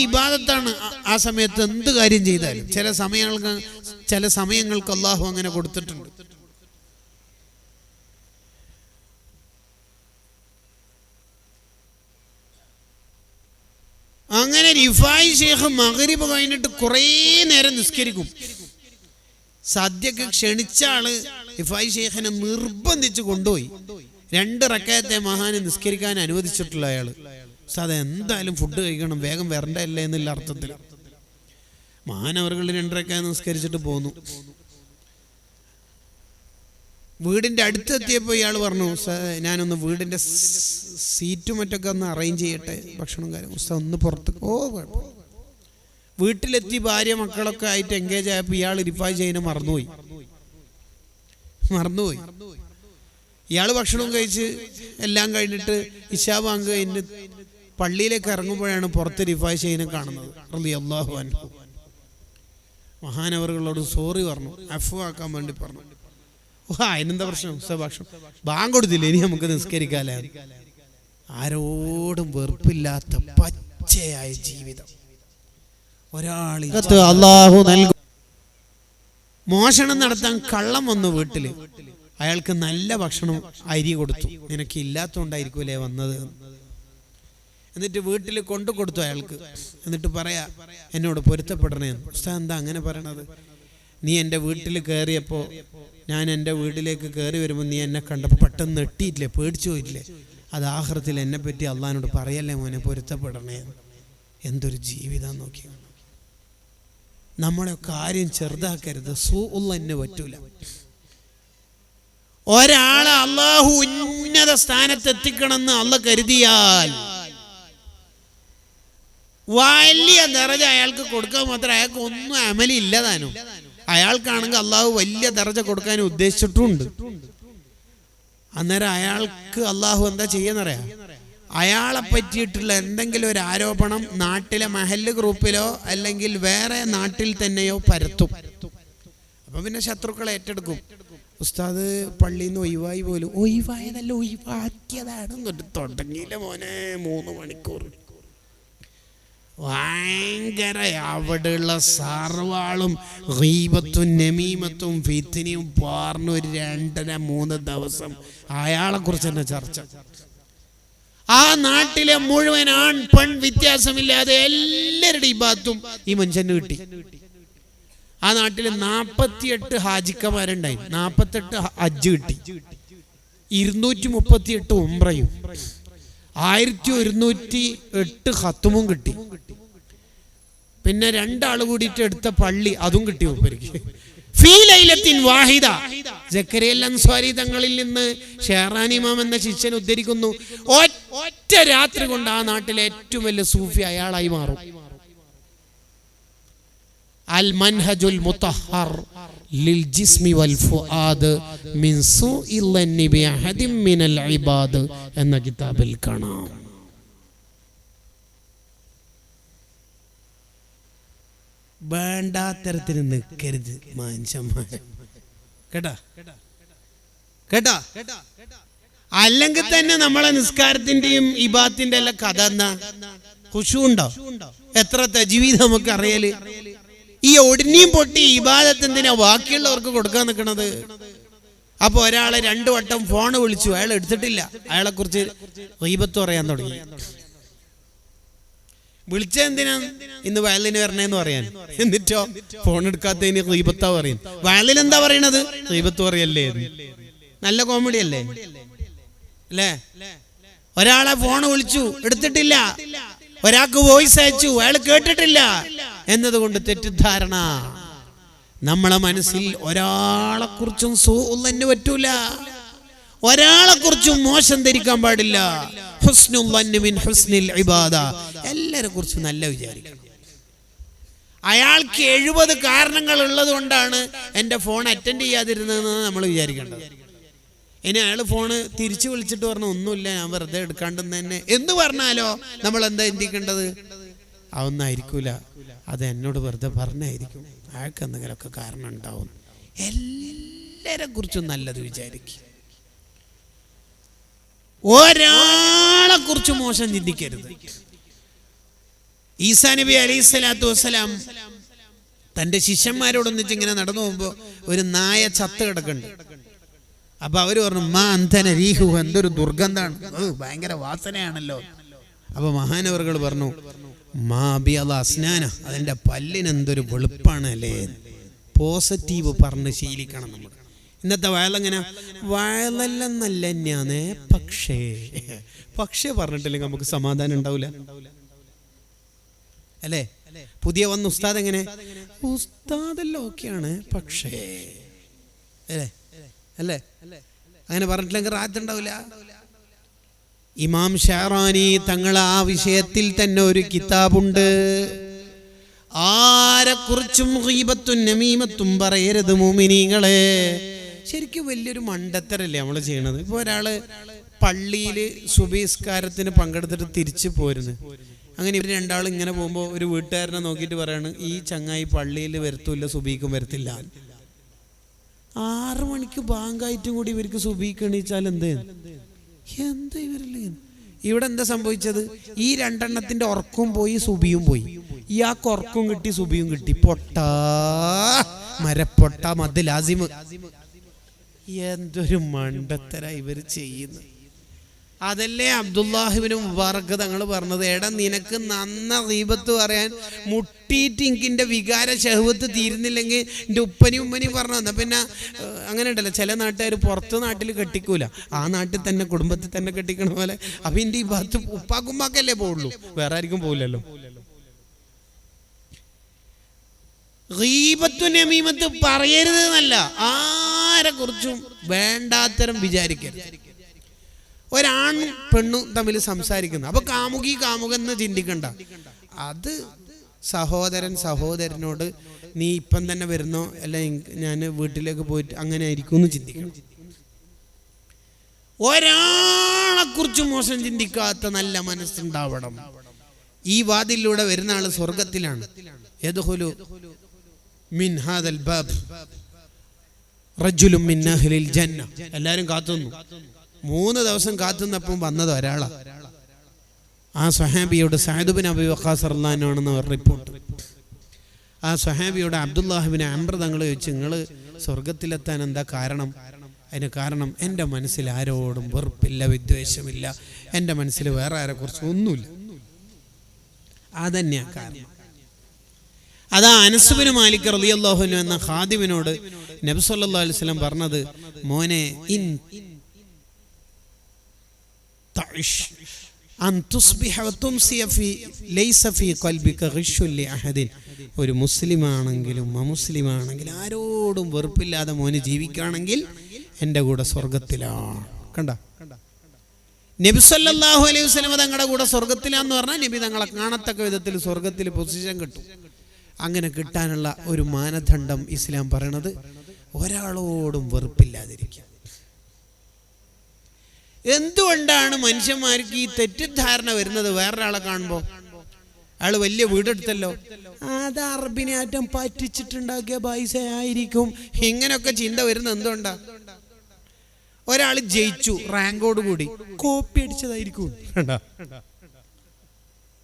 ഇബാദത്താണ്. ആ സമയത്ത് എന്ത് കാര്യം ചെയ്താലും ചില സമയങ്ങൾക്ക് അള്ളാഹു അങ്ങനെ കൊടുത്തിട്ടുണ്ട്. അങ്ങനെ റിഫായി ഷേഖ് മഗ്രിബ് കഴിഞ്ഞിട്ട് കുറേ നേരം നിസ്കരിക്കും. സദ്യക്ക് ക്ഷണിച്ച ആള് റിഫായി ഷേഖിനെ നിർബന്ധിച്ച് കൊണ്ടുപോയി 2 റക്അത്തെ മഹാന് നിസ്കരിക്കാൻ അനുവദിച്ചിട്ടുള്ള അയാള്. അത് എന്തായാലും ഫുഡ് കഴിക്കണം, വേഗം വരണ്ടല്ലേ എന്നുള്ള അർത്ഥത്തിൽ മഹാനവറുകൾ 2 റക്അത്ത് നിസ്കരിച്ചിട്ട് പോന്നു. വീടിൻ്റെ അടുത്തെത്തിയപ്പോൾ ഇയാൾ പറഞ്ഞു, ഞാനൊന്ന് വീടിൻ്റെ സീറ്റും മറ്റൊക്കെ ഒന്ന് അറേഞ്ച് ചെയ്യട്ടെ, ഭക്ഷണം കാര്യം ഒന്ന് പുറത്ത്. കുഴപ്പം. വീട്ടിലെത്തി ഭാര്യ മക്കളൊക്കെ ആയിട്ട് എൻഗേജ് ആയപ്പോൾ ഇയാൾ റിഫായി ചെയ്യുന്ന മറന്നുപോയി. ഇയാൾ ഭക്ഷണം കഴിച്ച് എല്ലാം കഴിഞ്ഞിട്ട് ഇശാ ബാങ്ക് കഴിഞ്ഞ് പള്ളിയിലേക്ക് ഇറങ്ങുമ്പോഴാണ് പുറത്ത് റിഫായി ചെയ്യുന്ന കാണുന്നത്. റളിയല്ലാഹു അൻഹു മഹാനവറുകളോട് സോറി പറഞ്ഞു, അഫ്വ ആക്കാൻ വേണ്ടി പറഞ്ഞു. അതിനെന്താ പ്രശ്നം? ഭക്ഷണം ബാങ്ക് കൊടുത്തില്ല, ഇനി നമുക്ക് നിസ്കരിക്കാല്ലേ. ആരോടും വെറുപ്പില്ലാത്ത പച്ചയായ ജീവിതം ഒരാൾ അല്ലാഹു നൽകും. മോഷണം നടത്താൻ കള്ളം വന്നു വീട്ടില്, അയാൾക്ക് നല്ല ഭക്ഷണം അരി കൊടുത്തു. നിനക്ക് ഇല്ലാത്തതുകൊണ്ടായിരിക്കൂലേ വന്നത്. എന്നിട്ട് വീട്ടിൽ കൊണ്ടു കൊടുത്തു അയാൾക്ക്. എന്നിട്ട് പറയാ, എന്നോട് പൊരുത്തപ്പെടണേ. ഉസ്താദ് എന്താ അങ്ങനെ പറയണത്? നീ എൻ്റെ വീട്ടിൽ കയറിയപ്പോൾ, ഞാൻ എൻ്റെ വീട്ടിലേക്ക് കയറി വരുമ്പോൾ നീ എന്നെ കണ്ടപ്പോൾ പെട്ടെന്ന് നെട്ടിയിട്ടില്ലേ, പേടിച്ചു പോയിട്ടില്ലേ? അത് ആഖിറത്തിൽ എന്നെ പറ്റി അള്ളാഹിനോട് പറയല്ലേ മോനെ, പൊരുത്തപ്പെടണേ. എന്തൊരു ജീവിതം നോക്കി. നമ്മളെ കാര്യം ചെറുതാക്കരുത്. സൂഉള്ളന്നെ പറ്റൂല. ഒരാളെ അള്ളാഹു ഉന്നത സ്ഥാനത്ത് എത്തിക്കണമെന്ന് അള്ളാഹ് കരുതിയാൽ വലിയ ദറജ അയാൾക്ക് കൊടുക്കാൻ മാത്രം അയാൾക്ക് ഒന്നും അമലി ഇല്ലതാനും. അയാൾക്കാണെങ്കിൽ അള്ളാഹു വലിയ ദറജ കൊടുക്കാൻ ഉദ്ദേശിച്ചിട്ടുണ്ട്. അന്നേരം അയാൾക്ക് അള്ളാഹു എന്താ ചെയ്യാന്നറിയാം? അയാളെ പറ്റിയിട്ടുള്ള എന്തെങ്കിലും ഒരു ആരോപണം നാട്ടിലെ മഹല്ല് ഗ്രൂപ്പിലോ അല്ലെങ്കിൽ വേറെ നാട്ടിൽ തന്നെയോ പരത്തും. അപ്പൊ പിന്നെ ശത്രുക്കളെ ഏറ്റെടുക്കും. ഉസ്താദ് പള്ളിയിൽ നിന്ന് ഒഴിവായി പോലും, ഒഴിവായതല്ല ഒഴിവാക്കിയതാണ്. തുടങ്ങിയില്ല മോനെ 3 മണിക്കൂർ ഭയങ്കര അവിടെയുള്ള സർവാളും ഗീബത്തും നമീമത്തും ഫിത്നയും പാർന്ന് ഒരു 2-3 ദിവസം അയാളെ കുറിച്ച് തന്നെ ചർച്ച. ആ നാട്ടിലെ മുഴുവൻ ആൺ പെൺ വ്യത്യാസമില്ലാതെ എല്ലാവരുടെയും ഇബാദത്തും ഈ മനുഷ്യന് കിട്ടി. ആ നാട്ടിൽ 48 ഹാജിക്കമാരുണ്ടായി, 48 ഹജ്ജ് കിട്ടി, 238 ഉംറയും 1108 ഖത്തുമും കിട്ടി. പിന്നെ 2 ആൾ കൂടിയിട്ട് എടുത്ത പള്ളി അതും കിട്ടി മൂപ്പർക്ക്. ഫീ ലൈലത്തിൻ വാഹിദ. സക്കറിയ അൻസ്വാരി തങ്ങളിൽ നിന്ന് ഷെഹറാൻ ഇമാം എന്ന ശിഷ്യൻ ഉദ്ധരിക്കുന്നു, ഒറ്റ രാത്രി കൊണ്ട് ആ നാട്ടിലെ ഏറ്റവും വലിയ സൂഫി അയാളായി മാറും. അൽ മൻഹജുൽ മുതഹർ ലിൽ ജിസ്മി വൽ ഫുആദ് മിൻ സൂഇൽ ലന്നി ബി അഹദിൻ മിനൽ ഇബാദ് എന്ന കിതാബിൽ കാണാം. വേണ്ടാത്തരത്തിന് നിൽക്കരുത് മനുഷ്യന്മാരെ, കേട്ടാ കേട്ടാ. അല്ലെങ്കിൽ തന്നെ നമ്മളെ നിസ്കാരത്തിന്റെയും ഇബാദത്തിന്റെ എല്ലാം കഥ എന്താ? ഖുശൂ ഉണ്ടോ? എത്ര തജ്വീദ് നമുക്ക് അറിയല്? ഈ ഒടിഞ്ഞിയും പൊട്ടി ഇബാദത്ത് എന്തിനാ ബാക്കിയുള്ളവർക്ക് കൊടുക്കാൻ നിൽക്കണത്? അപ്പൊ ഒരാളെ 2 വട്ടം ഫോൺ വിളിച്ചു, അയാൾ എടുത്തിട്ടില്ല, അയാളെ കുറിച്ച് ഗീബത്ത് പറയാൻ തുടങ്ങി. വിളിച്ചെന്തിനാ? ഇന്ന് വയലിന് വരണേന്ന് പറയാൻ. എന്നിട്ടോ ഫോൺ എടുക്കാത്തതിന് ഗീബത്താ പറയും. വയലിൽ എന്താ പറയണത്? ഗീബത്ത് പറയല്ലേ. നല്ല കോമഡി അല്ലേ അല്ലേ? ഒരാളെ ഫോൺ വിളിച്ചു, എടുത്തിട്ടില്ല. ഒരാൾക്ക് വോയിസ് അയച്ചു, അയാൾ കേട്ടിട്ടില്ല എന്നതുകൊണ്ട് തെറ്റിദ്ധാരണ. നമ്മളെ മനസ്സിൽ ഒരാളെ കുറിച്ചും സൂഉള്ളന്നെ പറ്റൂല, ഒരാളെ കുറിച്ചും മോശം ധരിക്കാൻ പാടില്ല. ഹുസ്നുൽ വന്നി മിൻ ഹുസ്നിൽ ഇബാദ. എല്ലാരെ കുറിച്ചും നല്ല വിചാരിക്കണം. അയാൾക്ക് 70 കാരണങ്ങൾ ഉള്ളത് കൊണ്ടാണ് എൻ്റെ ഫോൺ അറ്റൻഡ് ചെയ്യാതിരുന്നതെന്ന് നമ്മൾ വിചാരിക്കേണ്ടത്. ഇനി അയാൾ ഫോണ് തിരിച്ചു വിളിച്ചിട്ട് പറഞ്ഞു ഒന്നുമില്ല, ഞാൻ വെറുതെ എടുക്കാണ്ടെന്ന് തന്നെ എന്ന് പറഞ്ഞാലോ നമ്മൾ എന്താ ചിന്തിക്കേണ്ടത്? അതൊന്നായിരിക്കൂല, അത് എന്നോട് വെറുതെ പറഞ്ഞായിരിക്കും, അയാൾക്ക് എന്തെങ്കിലുമൊക്കെ കാരണം ഉണ്ടാവും. എല്ലാരെ കുറിച്ചും നല്ലത് വിചാരിക്കും, ഒരാളെ കുറിച്ച് മോശം ചിന്തിക്കരുത്. ഈസാ നബി അലൈഹി സ്വലാത്തു വസ്സലാം തൻ്റെ ശിഷ്യന്മാരോടൊന്നിച്ച് ഇങ്ങനെ നടന്നു പോകുമ്പോൾ ഒരു നായ ചത്ത് കിടക്കുന്നുണ്ട്. അപ്പൊ അവര് പറഞ്ഞു, മാ അന്തന രീഹു, എന്തൊരു ദുർഗന്ധാണ്, ഭയങ്കര വാസനയാണല്ലോ. അപ്പൊ മഹാനവറുകൾ പറഞ്ഞു, മാ ബിയദ അസ്നാന, അതിന്റെ പല്ലിന് എന്തൊരു വെളുപ്പാണ് അല്ലേ. പോസിറ്റീവ് പറഞ്ഞ് ശീലിക്കണം നമ്മൾ. ഇന്നത്തെ വയലെങ്ങനെ, വയലെല്ലാം നല്ല തന്നെയാന്നേ, പക്ഷേ പറഞ്ഞിട്ടില്ലെങ്കിൽ നമുക്ക് സമാധാനം ഉണ്ടാവില്ല അല്ലേ. പുതിയ വന്ന ഉസ്താദ് എങ്ങനെ, ഉസ്താദെല്ലാം ഓക്കെയാണ് പക്ഷേ അല്ലേ, അങ്ങനെ പറഞ്ഞിട്ടില്ലെങ്കിൽ റാഹത്ത് ഉണ്ടാവില്ല. ഇമാം ഷാറാനി തങ്ങൾ ആ വിഷയത്തിൽ തന്നെ ഒരു കിതാബുണ്ട്. ആരെക്കുറിച്ചും ഗീബത്തും നമീമത്തും പറയരുത് മുഅ്മിനീങ്ങളെ. ശരിക്കും വലിയൊരു മണ്ടത്തരല്ലേ നമ്മൾ ചെയ്യണത്. ഇപ്പോൾ ഒരാള് പള്ളിയിൽ സുബഹിസ്കാരത്തിന് പങ്കെടുത്തിട്ട് തിരിച്ചു പോരുന്നു. അങ്ങനെ ഇവർ രണ്ടാളും ഇങ്ങനെ പോകുമ്പോൾ ഒരു വീട്ടുകാരനെ നോക്കിയിട്ട് പറയാണ്, ഈ ചങ്ങായി പള്ളിയിൽ വരത്തില്ല, സുബഹിക്കും വരത്തില്ല. 6 മണിക്ക് ബാങ്കായിട്ടും കൂടി ഇവർക്ക് സുബഹിക്ക് എണീച്ചാൽ എന്താ ഇവരല്ലേ. ഇവിടെ എന്താ സംഭവിച്ചത്, ഈ 2 എണ്ണത്തിന്റെ ഉറക്കവും പോയി സുബിയും പോയി. ഇയാൾക്ക് ഉറക്കവും കിട്ടി സുബിയും കിട്ടി. മരപ്പൊട്ട മദ് ലാസിമ്. എന്തൊരു മണ്ടത്തര ഇവർ ചെയ്യുന്നു. അതല്ലേ അബ്ദുല്ലാഹിബ്നു മുബാറക് തങ്ങൾ പറഞ്ഞത്, എടാ നിനക്ക് നന്ന ഗീബത്ത് പറയാൻ മുട്ടിയിട്ട് എനിക്കിൻ്റെ വികാര ശഹ്വത്ത് തീരുന്നില്ലെങ്കിൽ എൻ്റെ ഉമ്മനിയും പറഞ്ഞു തന്ന. പിന്നെ അങ്ങനെ ഉണ്ടല്ലോ ചില നാട്ടുകാർ പുറത്ത് നാട്ടിൽ കെട്ടിക്കൂല, ആ നാട്ടിൽ തന്നെ കുടുംബത്തിൽ തന്നെ കെട്ടിക്കണ പോലെ. അപ്പം എൻ്റെ ഈ ഭാഗത്ത് ഉപ്പാക്കുമ്മാക്കല്ലേ പോവുള്ളൂ, വേറെ ആർക്കും പോവില്ലല്ലോ. ഗീബത്തു നമീമത്ത് പറയരുത് എന്നല്ല, ആരെ കുറിച്ചും വേണ്ടാത്തരം വിചാരിക്കരുത്. ഒരാണും പെണ്ണും തമ്മിൽ സംസാരിക്കുന്നു, അപ്പൊ കാമുകെന്ന് ചിന്തിക്കണ്ട. അത് സഹോദരനോട് നീ ഇപ്പം തന്നെ വരുന്നോ, അല്ല ഞാൻ വീട്ടിലേക്ക് പോയിട്ട് അങ്ങനെ ആയിരിക്കും എന്ന് ചിന്തിക്കണം. ഒരാളെ കുറിച്ച് മോശം ചിന്തിക്കാത്ത നല്ല മനസ്സുണ്ടാവണം. ഈ വാതിലൂടെ വരുന്ന ആള് സ്വർഗത്തിലാണ്. യദ്ഖുലു മിൻ ഹാദൽ ബാബ് റജുലുൻ മിൻ അഹ്ലിൽ ജന്ന. എല്ലാവരും കാത്തുന്നു. 3 ദിവസം കാത്തുന്നപ്പം വന്നത് ഒരാളാ. ആ സ്വഹാബിയോട് സഅദ് ബിൻ അബീ വഖാസ് റളിയല്ലാഹു അൻഹു ആണെന്ന് റിപ്പോർട്ട്. ആ സ്വഹാബിയോട് അബ്ദുല്ലാഹിബ്നു അംർ തങ്ങൾ ചോദിച്ചു, നിങ്ങൾ സ്വർഗത്തിലെത്താൻ എന്താ കാരണം? അതിന് കാരണം, എൻ്റെ മനസ്സിൽ ആരോടും വെറുപ്പില്ല, വിദ്വേഷമില്ല, എൻ്റെ മനസ്സിൽ വേറെ ആരെക്കുറിച്ച് ഒന്നുമില്ല. അതന്നെയാണ് കാരണം. അതാ അനസ് ബിൻ മാലിക് റളിയല്ലാഹു അൻഹു എന്ന ഖാദിമിനോട് നബി സല്ലല്ലാഹു അലൈഹി വസല്ലം പറഞ്ഞത്, മോനെ ഒരു മുസ്ലിമാണെങ്കിലും അമുസ്ലിമാണെങ്കിലും ആരോടും വെറുപ്പില്ലാതെ മോന് ജീവിക്കുകയാണെങ്കിൽ എൻ്റെ കൂടെ സ്വർഗത്തിലാണ്. കണ്ട, നബി സല്ലല്ലാഹു അലൈഹി വസല്ലം തങ്ങളുടെ കൂടെ സ്വർഗത്തിലാന്ന് പറഞ്ഞാൽ നബി തങ്ങളെ കാണത്തക്ക വിധത്തിൽ സ്വർഗത്തിൽ പൊസിഷൻ കിട്ടും. അങ്ങനെ കിട്ടാനുള്ള ഒരു മാനദണ്ഡം ഇസ്ലാം പറയണത് ഒരാളോടും വെറുപ്പില്ലാതിരിക്കുക. എന്തുകൊണ്ടാണ് മനുഷ്യന്മാർക്ക് ഈ തെറ്റിദ്ധാരണ വരുന്നത്? വേറൊരാളെ കാണുമ്പോൾ അയാൾ വലിയ വീടെടുത്തല്ലോ, അത് അറബിനാറ്റം പറ്റിച്ചിട്ടുണ്ടാക്കിയ പൈസ ആയിരിക്കും, ഇങ്ങനെയൊക്കെ ചിന്ത വരുന്നത് എന്തുകൊണ്ടാ? ഒരാൾ ജയിച്ചു റാങ്കോട് കൂടി, കോപ്പി അടിച്ചതായിരിക്കും.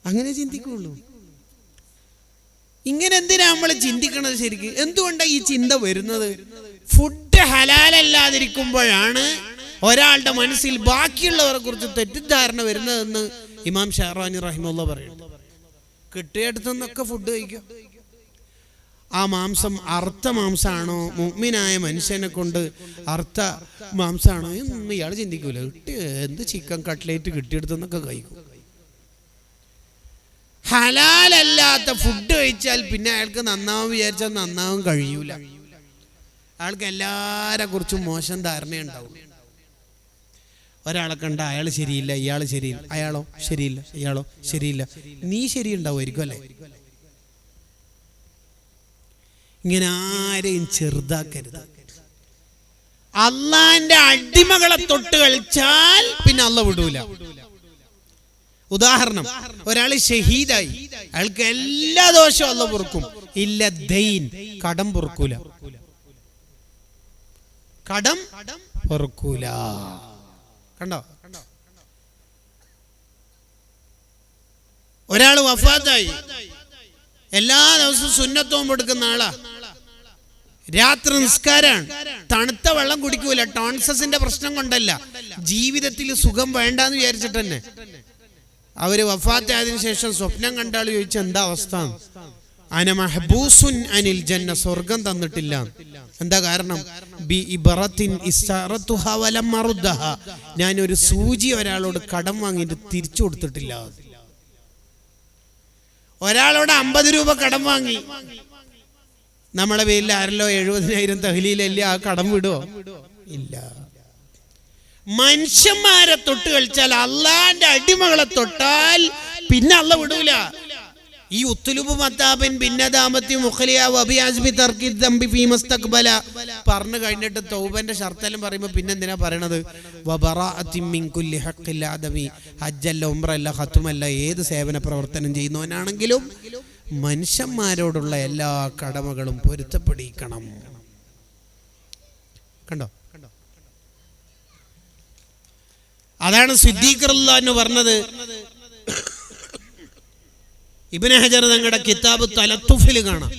അങ്ങനെ ചിന്തിക്കുള്ളൂ. ഇങ്ങനെ എന്തിനാ നമ്മൾ ചിന്തിക്കണത്? ശരിക്കും എന്തുകൊണ്ടാണ് ഈ ചിന്ത വരുന്നത്? ഫുഡ് ഹലാലല്ലാതിരിക്കുമ്പോഴാണ് ഒരാളുടെ മനസ്സിൽ ബാക്കിയുള്ളവരെ കുറിച്ച് തെറ്റിദ്ധാരണ വരുന്നതെന്ന് ഇമാം ഷാറാനി റഹിമഹുല്ലാഹ് പറയുന്നു. കിട്ടിയടുത്തു നിന്നൊക്കെ ഫുഡ് കഴിക്കും. ആ മാംസം അർത്ഥ മാംസമാണോ, മുഅ്മിനായ മനുഷ്യനെ കൊണ്ട് അർത്ഥ മാംസമാണോ എന്നൊന്നും ഇയാൾ ചിന്തിക്കൂല. എന്ത് ചിക്കൻ കട്ട്ലേറ്റ് കിട്ടിയെടുത്തു നിന്നൊക്കെ കഴിക്കും. ഹലാലല്ലാത്ത ഫുഡ് കഴിച്ചാൽ പിന്നെ അയാൾക്ക് നന്നാവും വിചാരിച്ചാൽ നന്നാവും കഴിയൂല. അയാൾക്ക് എല്ലാരെ കുറിച്ചും മോശം ധാരണയുണ്ടാവും. ഒരാളെ കണ്ട അയാൾ ശരിയില്ല, ഇയാൾ ശരിയില്ല, അയാളോ ശരിയില്ല, ഇയാളോ ശരിയില്ല, നീ ശരിയുണ്ടാവുമായിരിക്കും അല്ലേ? ഇങ്ങനെ ആരെയും ചെറുതാക്കരുത്. അള്ളാന്റെ അടിമകളെ തൊട്ട് കളിച്ചാൽ പിന്നെ അള്ളാഹ് വിടൂല. ഉദാഹരണം, ഒരാൾ ഷഹീദായി, അയാൾക്ക് എല്ലാ ദോഷവും അള്ളാഹ് പൊറുക്കും. ഇല്ല ദൈൻ, കടം പൊറുക്കൂല. കടം പൊറുക്കൂല. കണ്ടോ? ഒരാൾ വഫാത്തായി, എല്ലാ ദിവസവും സുന്നത്തോം എടുക്കുന്ന ആളാ, രാത്രി നിസ്കാരാണ്, തണുത്ത വെള്ളം കുടിക്കൂല, ടോൺസസിന്റെ പ്രശ്നം കൊണ്ടല്ല, ജീവിതത്തിൽ സുഖം വേണ്ടാന്ന് വിചാരിച്ചിട്ട് തന്നെ. അവര് വഫാത്തായതിനു ശേഷം സ്വപ്നം കണ്ടാൾ ചോദിച്ചു, എന്താ അവസ്ഥ? അന മഹബൂസുൻ അനിൽ ജന്ന, സ്വർഗം തന്നിട്ടില്ല. എന്താ കാരണം? ബി ഇബറത്തിൻ ഇസ്തറതുഹ വലം മറുദ്ദഹ, ഞാൻ ഒരു സൂചി ഒരാളോട് കടം വാങ്ങിയിട്ട് തിരിച്ചു കൊടുത്തിട്ടില്ല. ഒരാളോട് 50 രൂപ കടം വാങ്ങി, നമ്മളെ പേരിൽ ആരല്ലോ 70,000 തഹ്ലീലല്ലേ, ആ കടം വിടുവോ? ഇല്ല. മനുഷ്യന്മാരെ തൊട്ട് കളിച്ചാൽ, അള്ളാന്റെ അടിമകളെ തൊട്ടാൽ പിന്നെ അള്ള വിടൂല. ഈ ഉത്തുലുബ് മത്താബിൻ ഭിന്നദാമത്തി മുഖലിയ വബിയാസ്ബി തർക്കി ദംബി ഫീ മസ്തഖ്ബല പറഞ്ഞു കഴിഞ്ഞിട്ട് തൗബന്റെ ഷർത്തലും പറയുമ്പോൾ പിന്നെ എന്തിനാ പറയണത്? വബറാഅത്തി മിൻ കുല്ലി ഹഖ്ഖിൽ ആദമി, ഹജ്ജല്ല, ഉംറല്ല, ഖത്മല്ല, ഏത് സേവന പ്രവർത്തനം ചെയ്യുന്നവനാണെങ്കിലും മനുഷ്യന്മാരോടുള്ള എല്ലാ കടമകളും പൊരുത്തപ്പെടിക്കണം. കണ്ടോ? അതാണ് സിദ്ദീഖ് റളിയല്ലാഹു അൻഹു പറഞ്ഞത്. ഇബ്നു ഹജർ തങ്ങളുടെ കിതാബ് തലത്തുഫിൽ കാണാം,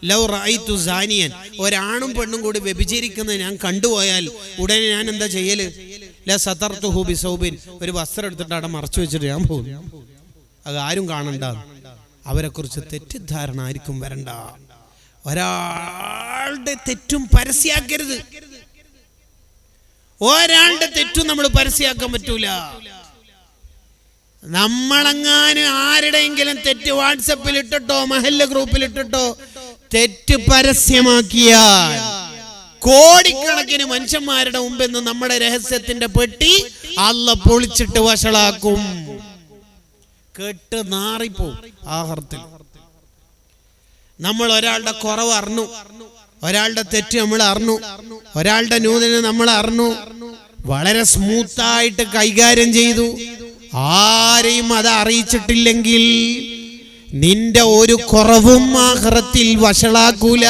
ലൗ റഅയ്തു സാനിയൻ, ഒരാണും പെണ്ണും കൂടി വ്യഭിചരിക്കുന്നത് ഞാൻ കണ്ടുപോയാൽ ഉടനെ ഞാൻ എന്താ ചെയ്യല്? ല സതർതുഹു ബിസൗബിൻ, ഒരു വസ്ത്രം എടുത്തിട്ട് അവിടെ മറച്ചു വെച്ചിട്ട് ഞാൻ പോകും, അത് ആരും കാണണ്ട. അവരെ കുറിച്ച് തെറ്റിദ്ധാരണ ആർക്കും വരണ്ട. ഒരാളുടെ തെറ്റും പരസ്യാക്കരുത്. ഒരാളുടെ തെറ്റും നമ്മൾ പരസ്യാക്കാൻ പറ്റൂല. നമ്മളെങ്ങാനും ആരുടെയെങ്കിലും തെറ്റ് വാട്സപ്പിൽ ഇട്ടിട്ടോ മഹല്ല ഗ്രൂപ്പിൽ ഇട്ടിട്ടോ തെറ്റ് പരസ്യമാക്കിയാൽ കോടിക്കണക്കിന് മനുഷ്യന്മാരുടെ മുമ്പിൽ നിന്ന് നമ്മുടെ രഹസ്യത്തിന്റെ പെട്ടി അള്ളാ പൊളിച്ചിട്ട് വഷളാക്കും. കേട്ട് നാറിപ്പോവും ആഹർത്തിൽ. നമ്മൾ ഒരാളുടെ കുറവ് അറിഞ്ഞു, ഒരാളുടെ തെറ്റ് നമ്മൾ അറിഞ്ഞു, ഒരാളുടെ ന്യൂനത നമ്മൾ അറിഞ്ഞു, വളരെ സ്മൂത്തായിട്ട് കൈകാര്യം ചെയ്തു. ആരെയും അത് അറിയിച്ചിട്ടില്ലെങ്കിൽ നിന്റെ ഒരു കുറവും ആഖിറത്തിൽ വഷളാക്കൂല.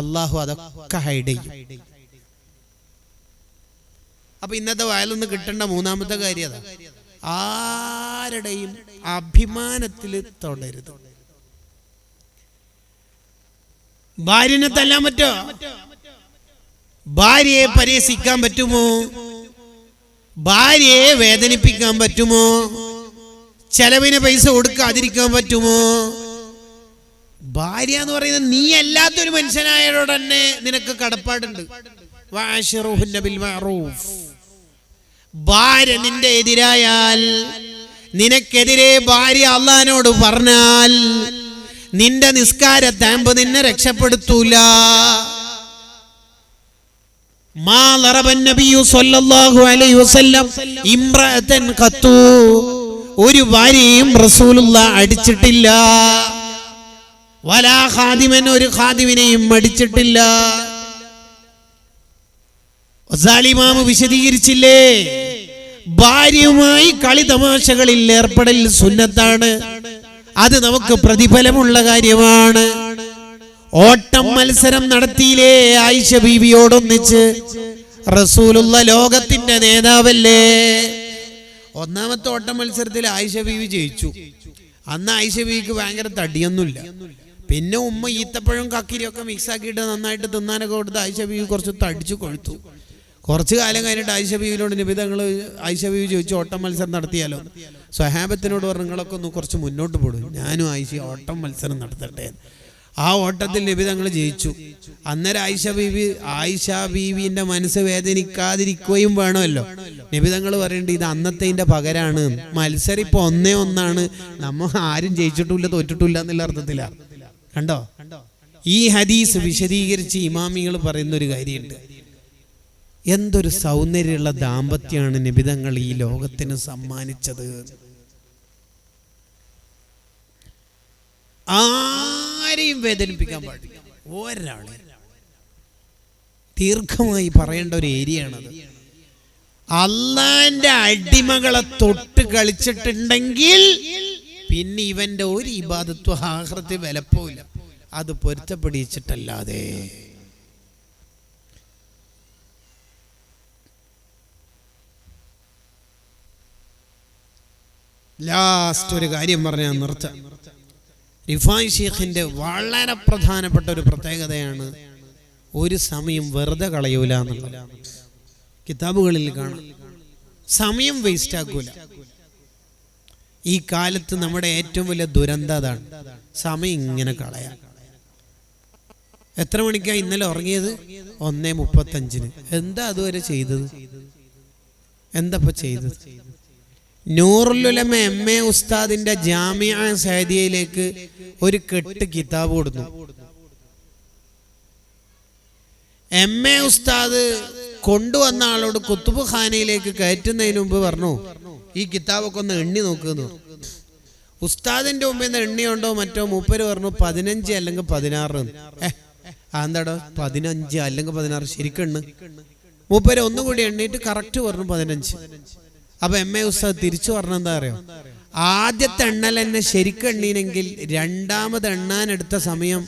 അള്ളാഹു അതൊക്കെ ഹൈഡ് ചെയ്യും. അപ്പൊ ഇന്നത്തെ വയലൊന്ന് കിട്ടേണ്ട മൂന്നാമത്തെ കാര്യം അതാ, ആരുടെയും അഭിമാനത്തിൽ തൊടരുത്. ഭാര്യനെ തല്ലാൻ പറ്റോ? ഭാര്യയെ പരിഹസിക്കാൻ പറ്റുമോ? ഭാര്യയെ വേദനിപ്പിക്കാൻ പറ്റുമോ? ചെലവിന് പൈസ കൊടുക്കാതിരിക്കാൻ പറ്റുമോ? ഭാര്യ എന്ന് പറയുന്നത് നീ അല്ലാത്തൊരു മനുഷ്യനായതോട് തന്നെ നിനക്ക് കടപ്പാടുണ്ട്. വഅശിറുഹുന്ന ബിൽ മഅറൂഫ്. ഭാര്യ നിന്റെ എതിരായാൽ, നിനക്കെതിരെ ഭാര്യ അള്ളാഹിനോട് പറഞ്ഞാൽ നിന്റെ നിസ്കാര താമ്പ് നിന്നെ രക്ഷപ്പെടുത്തൂല. മാ ലറബൻ നബിയു സ്വല്ലല്ലാഹു അലൈഹി വസല്ലം ഇംറഅതൻ ഖത്തു, ഒരു ഭാര്യയും റസൂലുള്ളാഹ് അടിച്ചിട്ടില്ല. വലാ ഖാദിമൻ, ഒരു ഖാദിമിനെയും അടിച്ചിട്ടില്ല. ഇമാം വിശദീകരിച്ചില്ലേ, ഭാര്യയുമായി കളി തമാശകളിൽ ഏർപ്പെടൽ സുന്നത്താണ്. അത് നമുക്ക് പ്രതിഫലമുള്ള കാര്യമാണ്. ഓട്ടം മത്സരം നടത്തിയില്ലേ ആയിഷ ബീവിയോടൊന്നിച്ച്? റസൂലുള്ളാഹ് ലോകത്തിന്റെ നേതാവല്ലേ. ഒന്നാമത്തെ ഓട്ടം മത്സരത്തിൽ ആയിഷ ബീവി ജയിച്ചു. അന്ന് ആയിഷ ബീവിക്ക് ഭയങ്കര തടിയൊന്നുമില്ല. പിന്നെ ഉമ്മ ഈത്തപ്പഴം കക്കിരിയൊക്കെ മിക്സ് ആക്കിയിട്ട് നന്നായിട്ട് തിന്നാനൊക്കെ കൊടുത്ത് ആയിഷ ബീവി കുറച്ച് തടിച്ചു കൊഴുത്തു. കുറച്ചു കാലം കഴിഞ്ഞിട്ട് ആയിഷ ബീവിനോട് നബി തങ്ങൾ, ആയിഷ ബീവി ചോദിച്ചു ഓട്ടം മത്സരം നടത്തിയാലോ? സ്വഹാബത്തിനോട് പറഞ്ഞു നിങ്ങളൊക്കെ ഒന്ന് കുറച്ച് മുന്നോട്ട് പോടും, ഞാനും ആയിഷ ഓട്ടം മത്സരം നടത്തട്ടെ. ആ ഓട്ടത്തിൽ നബി തങ്ങൾ ജയിച്ചു. അന്നേരം ആയിഷ ബീവിന്റെ മനസ്സ് വേദനിക്കാതിരിക്കുകയും വേണമല്ലോ. നബി തങ്ങൾ പറയേണ്ടത് ഇത് അന്നത്തെ പകരാണ്, മത്സരം ഇപ്പൊ 1-1, നമ്മ ആരും ജയിച്ചിട്ടില്ല തോറ്റിട്ടില്ല എന്നുള്ള അർത്ഥത്തിലാണ്. കണ്ടോ? ഈ ഹദീസ് വിശദീകരിച്ച് ഇമാമികൾ പറയുന്നൊരു കാര്യമുണ്ട്. എന്തൊരു സൗന്ദര്യമുള്ള ദാമ്പത്യമാണ് നബിതങ്ങൾ ഈ ലോകത്തിന് സമ്മാനിച്ചത്. ആരെയും വേദനിപ്പിക്കാൻ പാടില്ല. ഒരാളെ ദീർഘമായി പറയേണ്ട ഒരു ഏരിയയാണത്. അള്ളാന്റെ അടിമകളെ തൊട്ട് കളിച്ചിട്ടുണ്ടെങ്കിൽ പിന്നെ ഇവന്റെ ഒരു ഇബാദത്വ ആഖിറത്തിൽ വിലപ്പോയില്ല, അത് പൊരുത്തപ്പെടിച്ചിട്ടല്ലാതെ. ലാസ്റ്റ് ഒരു കാര്യം പറഞ്ഞ് ഞാൻ നിർത്താം. റിഫായി ഷെയ്ഖിന്റെ വളരെ പ്രധാനപ്പെട്ട ഒരു പ്രത്യേകതയാണ് ഒരു സമയം വെറുതെ കളയൂല എന്നുള്ളത്. കിതാബുകളിൽ കാണാം, സമയം വേസ്റ്റ് ആക്കൂല. ഈ കാലത്ത് നമ്മുടെ ഏറ്റവും വലിയ ദുരന്തം അതാണ്, സമയം ഇങ്ങനെ കളയാൻ. എത്ര മണിക്കാണ് ഇന്നലെ ഉറങ്ങിയത്? 1:35. എന്താ അതുവരെ ചെയ്തത്? എന്താ ചെയ്തത്? നൂറുൽ ഉലമ MA ഉസ്താദിന്റെ ജാമിഅ സഅദിയയിലേക്ക് ഒരു കെട്ട് കിതാബ് കൊടുത്തു. MA ഉസ്താദ് കൊണ്ടുവന്ന ആളോട് കുത്തുബ് ഖാനയിലേക്ക് കയറ്റുന്നതിന് മുമ്പ് പറഞ്ഞു, ഈ കിതാബൊക്കെ ഒന്ന് എണ്ണി നോക്കുന്നു. ഉസ്താദിന്റെ മുമ്പിൽ നിന്ന് എണ്ണിയുണ്ടോ മറ്റോ? മൂപ്പര് പറഞ്ഞു 15 അല്ലെങ്കിൽ 16. എന്താടോ 15 അല്ലെങ്കിൽ 16 ശരിക്കെണ്ണ്. മൂപ്പര് ഒന്നുകൂടി എണ്ണിയിട്ട് കറക്റ്റ് പറഞ്ഞു 15. അപ്പൊ MA ഉസ്താദ് തിരിച്ചു പറഞ്ഞ എന്താ അറിയോ? ആദ്യത്തെ എണ്ണൽ എന്നെ ശരിക്കെണ്ണീനെങ്കിൽ രണ്ടാമത് എണ്ണാനെടുത്ത സമയം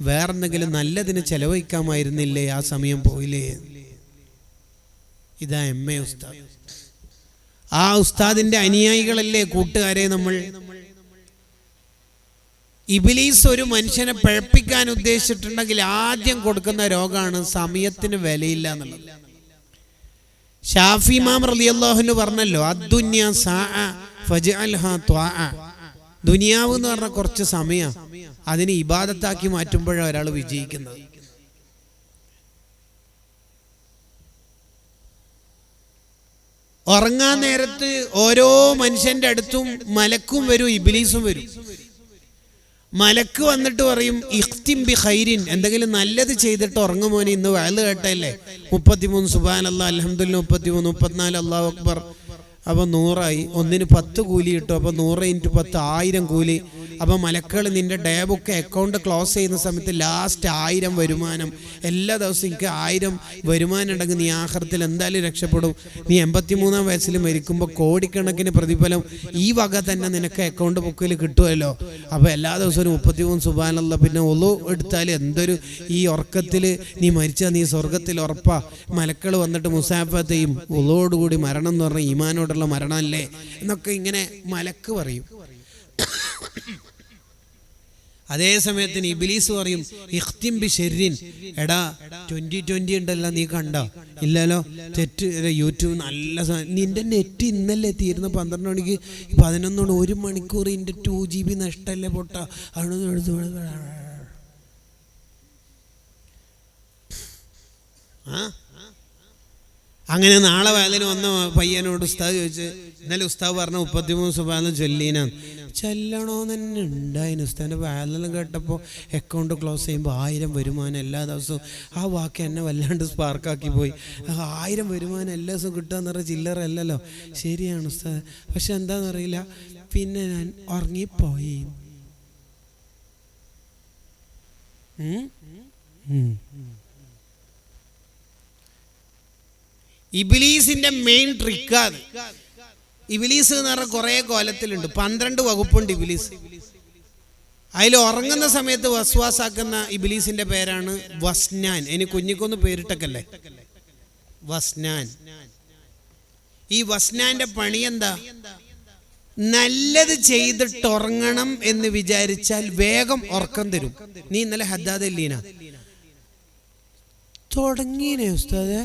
വേറെന്തെങ്കിലും നല്ലതിന് ചെലവഴിക്കാമായിരുന്നില്ലേ? ആ സമയം പോയില്ലേ? ഇതാ MA ഉസ്താദ്. ആ ഉസ്താദിന്റെ അനുയായികളല്ലേ കൂട്ടുകാരെ നമ്മൾ. ഇബ്ലീസ് ഒരു മനുഷ്യനെ പഴപ്പിക്കാൻ ഉദ്ദേശിച്ചിട്ടുണ്ടെങ്കിൽ ആദ്യം കൊടുക്കുന്ന രോഗമാണ് സമയത്തിന് വിലയില്ല എന്നുള്ളത്. ഷാഫി ഇമാം റളിയല്ലാഹു അൻഹു പറഞ്ഞല്ലോ, അദ്ദുന്യ സാഅ ഫജ്അൽഹാ ത്വാഅ. ദുനിയാവ് എന്ന് പറഞ്ഞ കുറച്ച് സമയം, അതിനെ ഇബാദത്താക്കി മാറ്റുമ്പോഴാണ് ഒരാൾ വിജയിക്കുന്നത്. ഉറങ്ങാൻ നേരത്ത് ഓരോ മനുഷ്യന്റെ അടുത്തും മലക്കും വരും, ഇബ്ലീസും വരും. മലക്ക് വന്നിട്ട് പറയും, ഇഖ്തിം ബി ഖൈരിൻ, എന്തെങ്കിലും നല്ലത് ചെയ്തിട്ട് ഉറങ്ങുമോനെ, ഇന്ന് വഅദ് കേട്ടല്ലേ, 33 സുബ്ഹാനല്ലാഹ് അൽഹംദുലില്ലാഹ് 33 34 അല്ലാഹു അക്ബർ. അപ്പോൾ 100 ഒന്നിന് 10 കൂലി കിട്ടും. അപ്പോൾ 100 × 10 1000 കൂലി. അപ്പോൾ മലക്കുകൾ നിന്റെ ഡേ ബുക്ക് അക്കൗണ്ട് ക്ലോസ് ചെയ്യുന്ന സമയത്ത് ലാസ്റ്റ് 1000 വരുമാനം. എല്ലാ ദിവസവും എനിക്ക് 1000 വരുമാനം ഉണ്ടെങ്കിൽ നീ ആഖിറത്തിൽ എന്തായാലും രക്ഷപ്പെടും. നീ 83-ാം വയസ്സിൽ മരിക്കുമ്പോൾ കോടിക്കണക്കിന് പ്രതിഫലം ഈ വക തന്നെ നിനക്ക് അക്കൗണ്ട് ബുക്കിൽ കിട്ടുമല്ലോ. അപ്പോൾ എല്ലാ ദിവസവും 33 സുബ്ഹാനല്ലാഹ്. പിന്നെ ഒളു എടുത്താൽ എന്തൊരു, ഈ ഉറക്കത്തിൽ നീ മരിച്ചാൽ നീ സ്വർഗത്തിൽ ഉറപ്പാ. മലക്കൾ വന്നിട്ട് മുസാഫത്ത് ചെയ്യും. ഒളോടുകൂടി മരണം എന്ന് പറഞ്ഞാൽ ഈമാനോടുള്ള മരണമല്ലേ എന്നൊക്കെ ഇങ്ങനെ മലക്ക് പറയും. അതേ സമയത്തിന് ഇബ്ലീസ് പറയും, ഇഖ്തിം ബി ശർരിൻ. എടാ 2020 ഉണ്ടല്ലോ, നീ കണ്ടോ? ഇല്ലല്ലോ. തെറ്റ് യൂട്യൂബ് നല്ല നിന്റെ നെറ്റ് ഇന്നല്ലേ തീരുന്ന 12 മണിക്ക് 11 1 മണിക്കൂർ എൻ്റെ 2 GB നഷ്ടല്ലേ പൊട്ട. അങ്ങനെ നാളെ വേദന വന്ന പയ്യനോട് ഉസ്താദ് ചോദിച്ച്, ഇന്നലെ ഉസ്താദ് പറഞ്ഞ 33 സുബ്ഹാനല്ലാഹ് ചൊല്ലീനാണ്. ചെല്ലണോന്ന് തന്നെ ഉണ്ടായിരുന്നു. ഉസ്താദിൻ്റെ വേദനെല്ലാം കേട്ടപ്പോൾ അക്കൗണ്ട് ക്ലോസ് ചെയ്യുമ്പോൾ 1000 വരുമാനം എല്ലാ ദിവസവും. ആ വാക്ക് എന്നെ വല്ലാണ്ട് സ്പാർക്കാക്കി പോയി. 1000 വരുമാനം എല്ലാ ദിവസവും കിട്ടുകയെന്ന് പറഞ്ഞാൽ ചില്ലറ അല്ലല്ലോ. ശരിയാണ് ഉസ്താദ്, പക്ഷെ എന്താണെന്നറിയില്ല, പിന്നെ ഞാൻ ഉറങ്ങിപ്പോയി. ഇബ്ലീസിന്റെ മെയിൻ ട്രിക്കാണ്. ഇബ്ലീസ് എന്ന് പറഞ്ഞാൽ കുറെ കോലത്തിലുണ്ട്, 12 വകുപ്പുണ്ട് ഇബ്ലീസ്. അതിൽ ഉറങ്ങുന്ന സമയത്ത് വസ്വാസാക്കുന്ന ഇബ്ലീസിന്റെ പേരാണ് വസ്നാൻ. ഇനി കുഞ്ഞിക്കൊന്ന് പേരിട്ടക്കല്ലേ, വസ്നാൻ. ഈ വസ്നാന്റെ പണി എന്താ? നല്ലത് ചെയ്തിട്ട് ഉറങ്ങണം എന്ന് വിചാരിച്ചാൽ വേഗം ഉറക്കം തരും. നീ ഇന്നലെ ഹദ്ദാദ് അല്ലീന തുടങ്ങീനെ ഉസ്താദേ,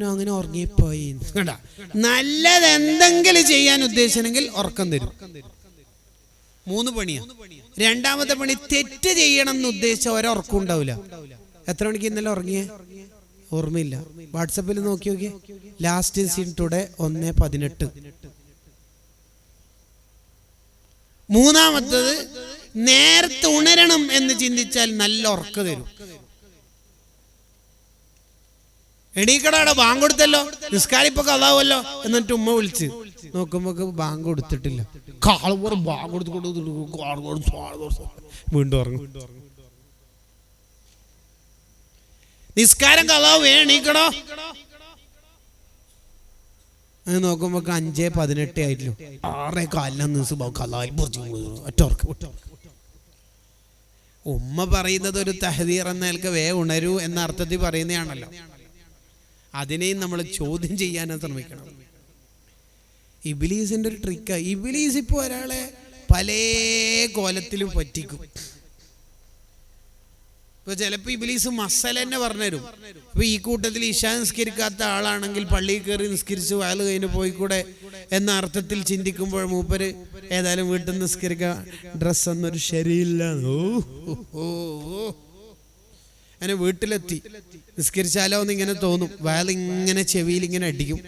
അങ്ങനെ ഉറങ്ങിപ്പോയി. നല്ലത് എന്തെങ്കിലും ചെയ്യാൻ ഉദ്ദേശിച്ചെങ്കിൽ ഉറക്കം തരും. 3 പണിയാണ്. രണ്ടാമത്തെ പണി, തെറ്റ് ചെയ്യണം എന്ന് ഉദ്ദേശിച്ച ഒരൊറക്കം ഉണ്ടാവില്ല. എത്ര മണിക്ക് ഇന്നലെ ഉറങ്ങിയേ? ഓർമ്മയില്ല. വാട്സപ്പിൽ നോക്കി നോക്കിയേ, ലാസ്റ്റ് സീൻ ടുഡേ 1:18. മൂന്നാമത്തത്, നേരത്തെ ഉണരണം എന്ന് ചിന്തിച്ചാൽ നല്ല ഉറക്കം തരും. എണീക്കടാടെ, ബാങ്ക് കൊടുത്തല്ലോ, നിസ്കാരിപ്പൊ കളാവല്ലോ എന്നിട്ട് ഉമ്മ വിളിച്ച് നോക്കുമ്പോ ബാങ്ക് കൊടുത്തിട്ടില്ല. വീണ്ടും ഉറങ്ങും. നിസ്കാരം കളാവ്, എണീക്കടോ. നോക്കുമ്പോ 5:18 ആയിട്ടില്ലോ. 6:15 ഉമ്മ പറയുന്നത് ഒരു തഹദീർ എന്നേൽക്ക് വേ ഉണരൂ എന്ന അർത്ഥത്തിൽ പറയുന്നതാണല്ലോ. അതിനെയും നമ്മൾ ചോദ്യം ചെയ്യാൻ ശ്രമിക്കണം. ഇബ്ലീസിന്റെ ഒരു ട്രിക്കാ. ഇബ്ലീസ് ഇപ്പോൾ ഒരാളെ പല കോലത്തിലും പറ്റിക്കും. ഇപ്പൊ ചിലപ്പോൾ ഇബ്ലീസ് മസല തന്നെ പറഞ്ഞുതരും. ഇപ്പൊ ഈ കൂട്ടത്തിൽ ഇശാ നിസ്കരിക്കാത്ത ആളാണെങ്കിൽ പള്ളിയിൽ കയറി നിസ്കരിച്ച് വയൽ കഴിഞ്ഞ് പോയിക്കൂടെ എന്ന അർത്ഥത്തിൽ ചിന്തിക്കുമ്പോൾ മൂപ്പര് ഏതായാലും വീട്ടിൽ നിന്ന് നിസ്കരിക്കുക, ഡ്രസ്സൊന്നൊരു ശരിയില്ല, അങ്ങനെ വീട്ടിലെത്തി നിസ്കരിച്ചാലോ എന്ന് ഇങ്ങനെ തോന്നും. വയൽ ഇങ്ങനെ ചെവിയിൽ ഇങ്ങനെ അടിക്കും,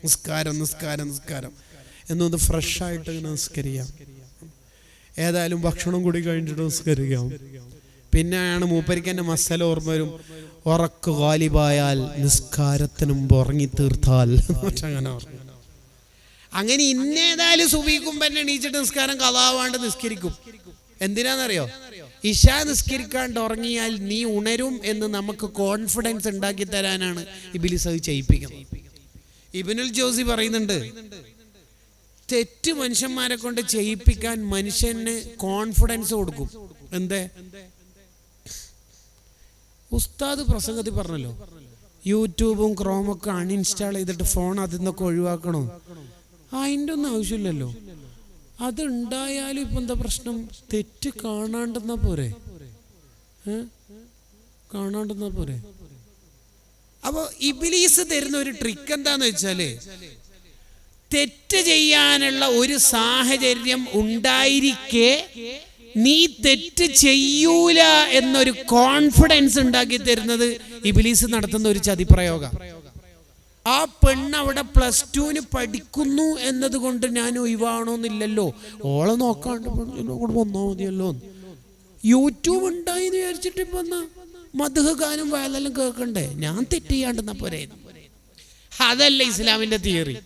നിസ്കാരം നിസ്കാരം നിസ്കാരം എന്നൊന്ന് ഫ്രഷായിട്ട് ഇങ്ങനെ നിസ്കരിക്കാം. ഏതായാലും ഭക്ഷണം കൂടി കഴിഞ്ഞിട്ട് നിസ്കരിക്കാം. പിന്നെയാണ് മൂപ്പരിക്ക് തന്നെ മസല ഓർമ്മ വരും. ഉറക്ക് ഗാലിബായാൽ നിസ്കാരത്തിന് മുമ്പ് ഉറങ്ങി തീർത്താൽ അങ്ങനെ ഇന്നേതായാലും സുബഹിക്കുമ്പോ തന്നെ എണീച്ചിട്ട് നിസ്കാരം കളാവാണ്ട് നിസ്കരിക്കും. എന്തിനാന്നറിയോ? ഇശാ നിസ്കരിക്കാണ്ട് ഉറങ്ങിയാൽ നീ ഉണരും എന്ന് നമുക്ക് കോൺഫിഡൻസ് ഉണ്ടാക്കി തരാനാണ് ഇബ്ലീസ് അത് ചെയ്യിപ്പിക്കുന്നത്. ഇബ്നുൽ ജൗസി പറയുന്നുണ്ട്, തെറ്റ് മനുഷ്യന്മാരെ കൊണ്ട് ചെയ്യിപ്പിക്കാൻ മനുഷ്യന് കോൺഫിഡൻസ് കൊടുക്കും. എന്തേ? ഉസ്താദ് പ്രസംഗത്തിൽ പറഞ്ഞല്ലോ, യൂട്യൂബും ക്രോമൊക്കെ അൺഇൻസ്റ്റാൾ ചെയ്തിട്ട് ഫോൺ അതിൽ നിന്നൊക്കെ ഒഴിവാക്കണോ? അതിൻ്റെ ഒന്നും ആവശ്യമില്ലല്ലോ. അതുണ്ടായാലും ഇപ്പം എന്താ പ്രശ്നം? തെറ്റ് കാണാണ്ടെന്നാ പോരെ, കാണാണ്ടെന്നാ പോരെ. അപ്പോൾ ഇബ്ലീസ് തരുന്ന ഒരു ട്രിക്ക് എന്താന്ന് വെച്ചാല്, തെറ്റ് ചെയ്യാനുള്ള ഒരു സാഹചര്യം ഉണ്ടായിരിക്കെ നീ തെറ്റ് ചെയ്യൂല എന്നൊരു കോൺഫിഡൻസ് ഉണ്ടാക്കി തരുന്നത് ഇബ്ലീസ് നടത്തുന്ന ഒരു ചതിപ്രയോഗം. ആ പെണ്ണ് അവിടെ +2 പഠിക്കുന്നു എന്നതുകൊണ്ട് ഞാൻ ഒഴിവാണോന്നില്ലല്ലോ, ഓളെ നോക്കാണ്ട് വന്നാ മതിയല്ലോ. യൂട്യൂബ് ഉണ്ടായി എന്ന് വിചാരിച്ചിട്ട് ഇപ്പൊ എന്നാ മദ്ഹ് ഗാനം വയലെല്ലാം കേൾക്കണ്ടേ? ഞാൻ തെറ്റ് ചെയ്യാണ്ടെന്നാ പോരെ. അതല്ല ഇസ്ലാമിന്റെ തിയറി.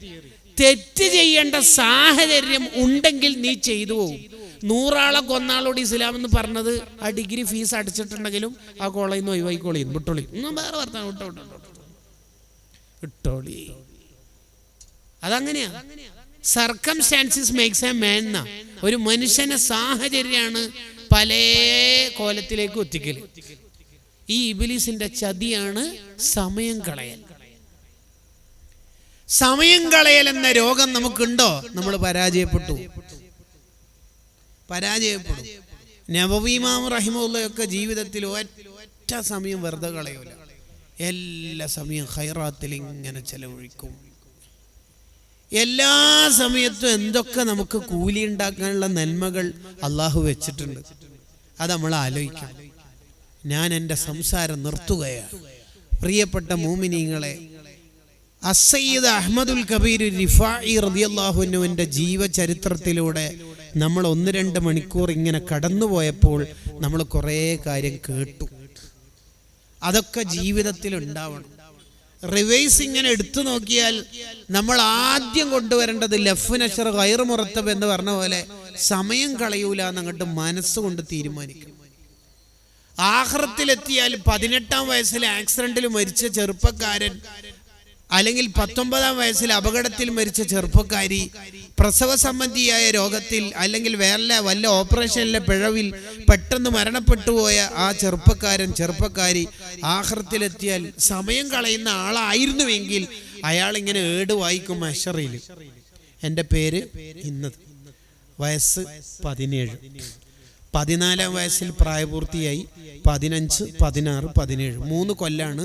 തെറ്റ് ചെയ്യേണ്ട സാഹചര്യം ഉണ്ടെങ്കിൽ നീ ചെയ്തു പോകും. 100 ആളെ കൊന്നാളോട് ഇസ്ലാം എന്ന് പറഞ്ഞത് ആ ഡിഗ്രി ഫീസ് അടിച്ചിട്ടുണ്ടെങ്കിലും ആ കോളേജിൽ നിന്ന് ഒഴിവായിക്കോളി, വിട്ടോളി, വേറെ വർത്താനം വിട്ടോളി. അതങ്ങനെയാ. സർക്കംസ്റ്റാൻസസ് മേക്സ് എ മാൻ എന്നാ. ഒരു മനുഷ്യനെ സാഹചര്യമാണ് പല കോലത്തിലേക്ക് എത്തിക്കല്. ഈ ഇബ്ലീസിന്റെ ചതിയാണ് സമയം കളയൽ. സമയം കളയൽ എന്ന രോഗം നമുക്കുണ്ടോ? നമ്മൾ പരാജയപ്പെടും. നബവി ഇമാം റഹിമഹുള്ളയൊക്കെ ജീവിതത്തിൽ ഒറ്റ സമയം വെറുതെ കളയൂല. എല്ലാ സമയം ഖൈറാത്തിൽ ഇങ്ങനെ ചെലവഴിക്കും. എല്ലാ സമയത്തും എന്തൊക്കെ നമുക്ക് കൂലി ഉണ്ടാക്കാനുള്ള നന്മകൾ അള്ളാഹു വെച്ചിട്ടുണ്ട്, അത് നമ്മൾ ആലോചിക്കും. ഞാൻ എൻ്റെ സംസാരം നിർത്തുകയാണ്. പ്രിയപ്പെട്ട മോമിനീങ്ങളെ, അസ്സയ്യിദ് അഹ്മദുൽ കബീർ റിഫാഇ റളിയല്ലാഹു അൻഹുവിന്റെ ജീവചരിത്രത്തിലൂടെ നമ്മൾ 1-2 മണിക്കൂർ ഇങ്ങനെ കടന്നുപോയപ്പോൾ നമ്മൾ കുറേ കാര്യം കേട്ടു. അതൊക്കെ ജീവിതത്തിൽ ഉണ്ടാവണം. റിവൈസ് ഇങ്ങനെ എടുത്തു നോക്കിയാൽ നമ്മൾ ആദ്യം കൊണ്ടുവരേണ്ടത് ലഫ് നശർ ഗൈർ മുറത്തബ് എന്ന് പറഞ്ഞ പോലെ സമയം കളയൂല എന്നങ്ങോട്ട് മനസ്സുകൊണ്ട് തീരുമാനിക്കും. ആഖിറത്തിലെത്തിയാൽ 18-ാം വയസ്സിൽ ആക്സിഡന്റിൽ മരിച്ച ചെറുപ്പക്കാരൻ, അല്ലെങ്കിൽ 19-ാം വയസ്സിൽ അപകടത്തിൽ മരിച്ച ചെറുപ്പക്കാരി, പ്രസവ സംബന്ധിയായ രോഗത്തിൽ അല്ലെങ്കിൽ വേറെ വല്ല ഓപ്പറേഷനിലെ പിഴവിൽ പെട്ടെന്ന് മരണപ്പെട്ടു പോയ ആ ചെറുപ്പക്കാരി ആഖിറത്തിലെത്തിയാൽ സമയം കളയുന്ന ആളായിരുന്നുവെങ്കിൽ അയാൾ ഇങ്ങനെ ഏട് വായിക്കും മഹ്ശറിൽ, എൻ്റെ പേര് ഇന്നത്, വയസ്സ് 17, 14-ാം വയസ്സിൽ പ്രായപൂർത്തിയായി, 15, 16, 17, 3 കൊല്ലാണ്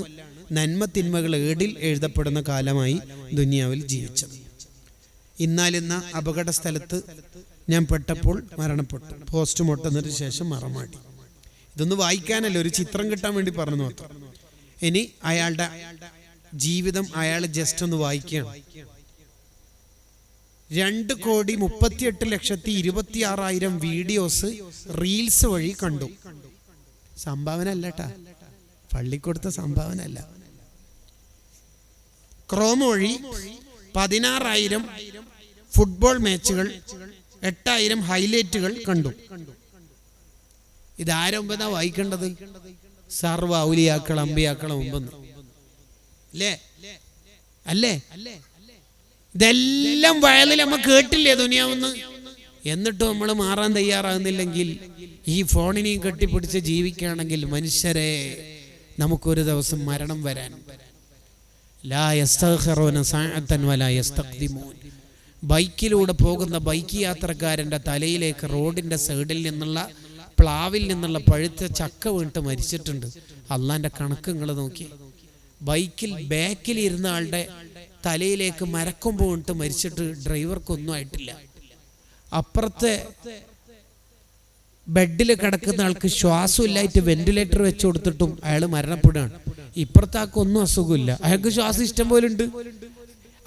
നന്മ തിന്മകൾ ഏടിൽ എഴുതപ്പെടുന്ന കാലമായി ദുനിയാവിൽ ജീവിച്ചത്. ഇന്നാലിന്ന അപകട സ്ഥലത്ത് ഞാൻ പെട്ടപ്പോൾ മരണപ്പെട്ടു, പോസ്റ്റ്മോർട്ടത്തിന് ശേഷം മറമാടി. ഇതൊന്ന് വായിക്കാനല്ല, ഒരു ചിത്രം കിട്ടാൻ വേണ്ടി പറഞ്ഞു മാത്രം. ഇനി അയാളുടെ ജീവിതം അയാൾ ജസ്റ്റ് ഒന്ന് വായിക്കുകയാണ്. 2,38,26,000 വീഡിയോസ് റീൽസ് വഴി കണ്ടു. സംഭാവന അല്ലട്ടാ, പള്ളിക്കൊടുത്ത സംഭാവന അല്ല. ക്രോം വഴി 16,000 ഫുട്ബോൾ മാച്ചുകൾ, 8,000 ഹൈലൈറ്റുകൾ കണ്ടു. ഇതാരൊമ്പതാ വായിക്കേണ്ടത്? സർവ്വ ഔലിയാക്കൾ അമ്പിയാക്കളെ മുമ്പെന്ന് അല്ലേ? ഇതെല്ലാം വയലിൽ നമ്മ കേട്ടില്ലേ ദുനിയാവെന്ന്? എന്നിട്ടും നമ്മൾ മാറാൻ തയ്യാറാകുന്നില്ലെങ്കിൽ, ഈ ഫോണിനെയും കെട്ടിപ്പിടിച്ച് ജീവിക്കുകയാണെങ്കിൽ മനുഷ്യരെ നമുക്കൊരു ദിവസം മരണം വരാൻ. ലാ യസ്തഖിറൂന സഅതൻ വലാ യസ്തഖ്ദിമൂൻ. ബൈക്കിലൂടെ പോകുന്ന ബൈക്ക് യാത്രക്കാരൻ്റെ തലയിലേക്ക് റോഡിൻ്റെ സൈഡിൽ നിന്നുള്ള പ്ലാവിൽ നിന്നുള്ള പഴുത്ത ചക്ക വീണിട്ട് മരിച്ചിട്ടുണ്ട്. അള്ളാൻ്റെ കണക്ക് നിങ്ങൾ നോക്കി. ബൈക്കിൽ ബാക്കിൽ ഇരുന്ന ആളുടെ തലയിലേക്ക് മരക്കൊമ്പ് വീണിട്ട് മരിച്ചിട്ട് ഡ്രൈവർക്കൊന്നും ആയിട്ടില്ല. അപ്പുറത്തെ ബെഡിൽ കിടക്കുന്ന ആൾക്ക് ശ്വാസമില്ലായിട്ട് വെന്റിലേറ്റർ വെച്ച് കൊടുത്തിട്ടും അയാൾ മരണപ്പെടുകയാണ്. ഇപ്പുറത്തെ ആൾക്കൊന്നും അസുഖമില്ല, അയാൾക്ക് ശ്വാസം ഇഷ്ടം പോലെ ഉണ്ട്.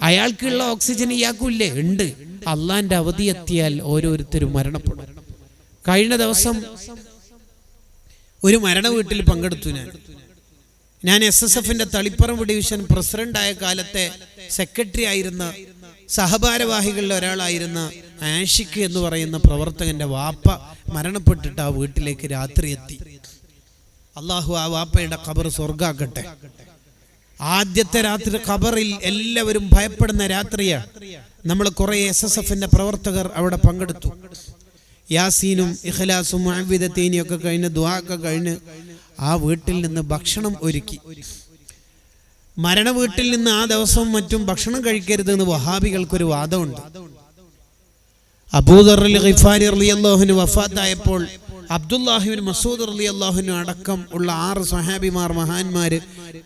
അയാൾക്കുള്ള ഓക്സിജൻ ഇയാൾക്കില്ലേ? ഉണ്ട്. അള്ളാന്റെ അവധി എത്തിയാൽ ഓരോരുത്തരും മരണപ്പെടും. കഴിഞ്ഞ ദിവസം ഒരു മരണ വീട്ടിൽ പങ്കെടുത്തു. ഞാൻ SSFന്റെ തളിപ്പറമ്പ് ഡിവിഷൻ പ്രസിഡന്റായ കാലത്തെ സെക്രട്ടറി ആയിരുന്ന സഹഭാരവാഹികളിൽ ഒരാളായിരുന്ന ആഷിഖ് എന്ന് പറയുന്ന പ്രവർത്തകന്റെ വാപ്പ മരണപ്പെട്ടിട്ട് ആ വീട്ടിലേക്ക് രാത്രി എത്തി. അള്ളാഹു ആ വാപ്പയുടെ ഖബർ സ്വർഗാക്കട്ടെ. ആദ്യത്തെ രാത്രി ഖബറിൽ എല്ലാവരും ഭയപ്പെടുന്ന രാത്രിയാണ്. നമ്മൾ കുറെ SSFന്റെ പ്രവർത്തകർ അവിടെ പങ്കെടുത്തു. യാസീനും ഇഖ്ലാസും മുഅവ്വിദത്തീനും ഒക്കെ കഴിഞ്ഞ് ദുആ ഒക്കെ കഴിഞ്ഞ് ആ വീട്ടിൽ നിന്ന് ഭക്ഷണം ഒരുക്കി. മരണ വീട്ടിൽ നിന്ന് ആ ദിവസം മറ്റും ഭക്ഷണം കഴിക്കരുത് എന്ന് വഹാബികൾക്കൊരു വാദമുണ്ട്. അബൂദർ ഗിഫാരി റളിയല്ലാഹു അൻഹു വഫാത്തായപ്പോൾ അബ്ദുല്ലാഹിബ്ൻ മസ്ഊദ് റളിയല്ലാഹു അൻഹു അടക്കം ഉള്ള 6 സ്വഹാബിമാർ മഹാന്മാര്